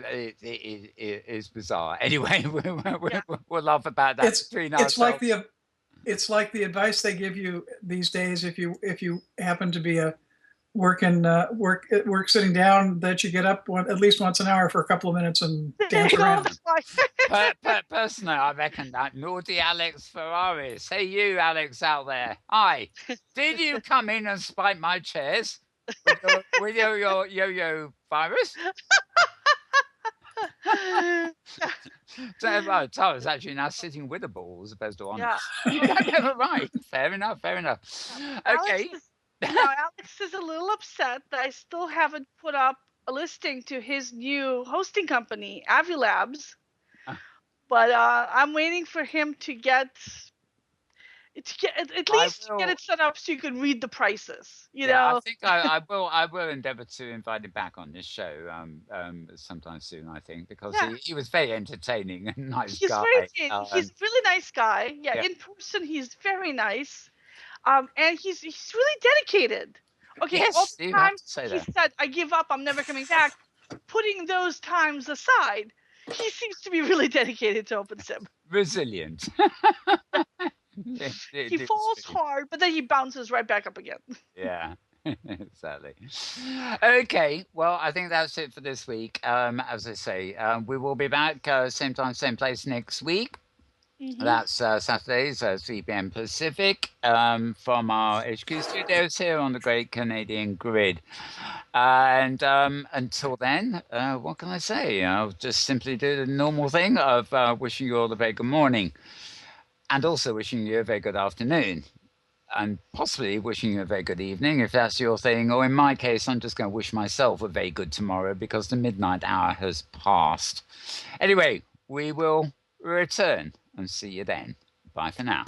it is bizarre. Anyway, we'll laugh about that between ourselves. It's like the advice they give you these days if you happen to be work sitting down, that you get up at least once an hour for a couple of minutes and dance around. Personally, I reckon that naughty Alex Ferraris. Hey, you, Alex, out there. Hi. Did you come in and spike my chairs with your yo-yo virus? Tara's actually now sitting with a ball as opposed to on. Yeah. Right. Fair enough. Okay. Alex is a little upset that I still haven't put up a listing to his new hosting company, Avilabs. But I'm waiting for him to get at least get it set up so you can read the prices. You know. I think I will endeavour to invite him back on this show sometime soon. I think because he was very entertaining and nice guy. He's a really nice guy. Yeah, in person he's very nice. And he's really dedicated. Okay, yes, all the times he said, "I give up. I'm never coming back." Putting those times aside, he seems to be really dedicated to OpenSim. Resilient. He falls hard, but then he bounces right back up again. Yeah, exactly. Okay, well, I think that's it for this week. As I say, we will be back same time, same place next week. Mm-hmm. That's Saturdays, 3 p.m. Pacific, from our HQ studios here on the Great Canadian Grid. And until then, what can I say? I'll just simply do the normal thing of wishing you all a very good morning, and also wishing you a very good afternoon, and possibly wishing you a very good evening if that's your thing. Or in my case, I'm just going to wish myself a very good tomorrow because the midnight hour has passed. Anyway, we will return and see you then. Bye for now.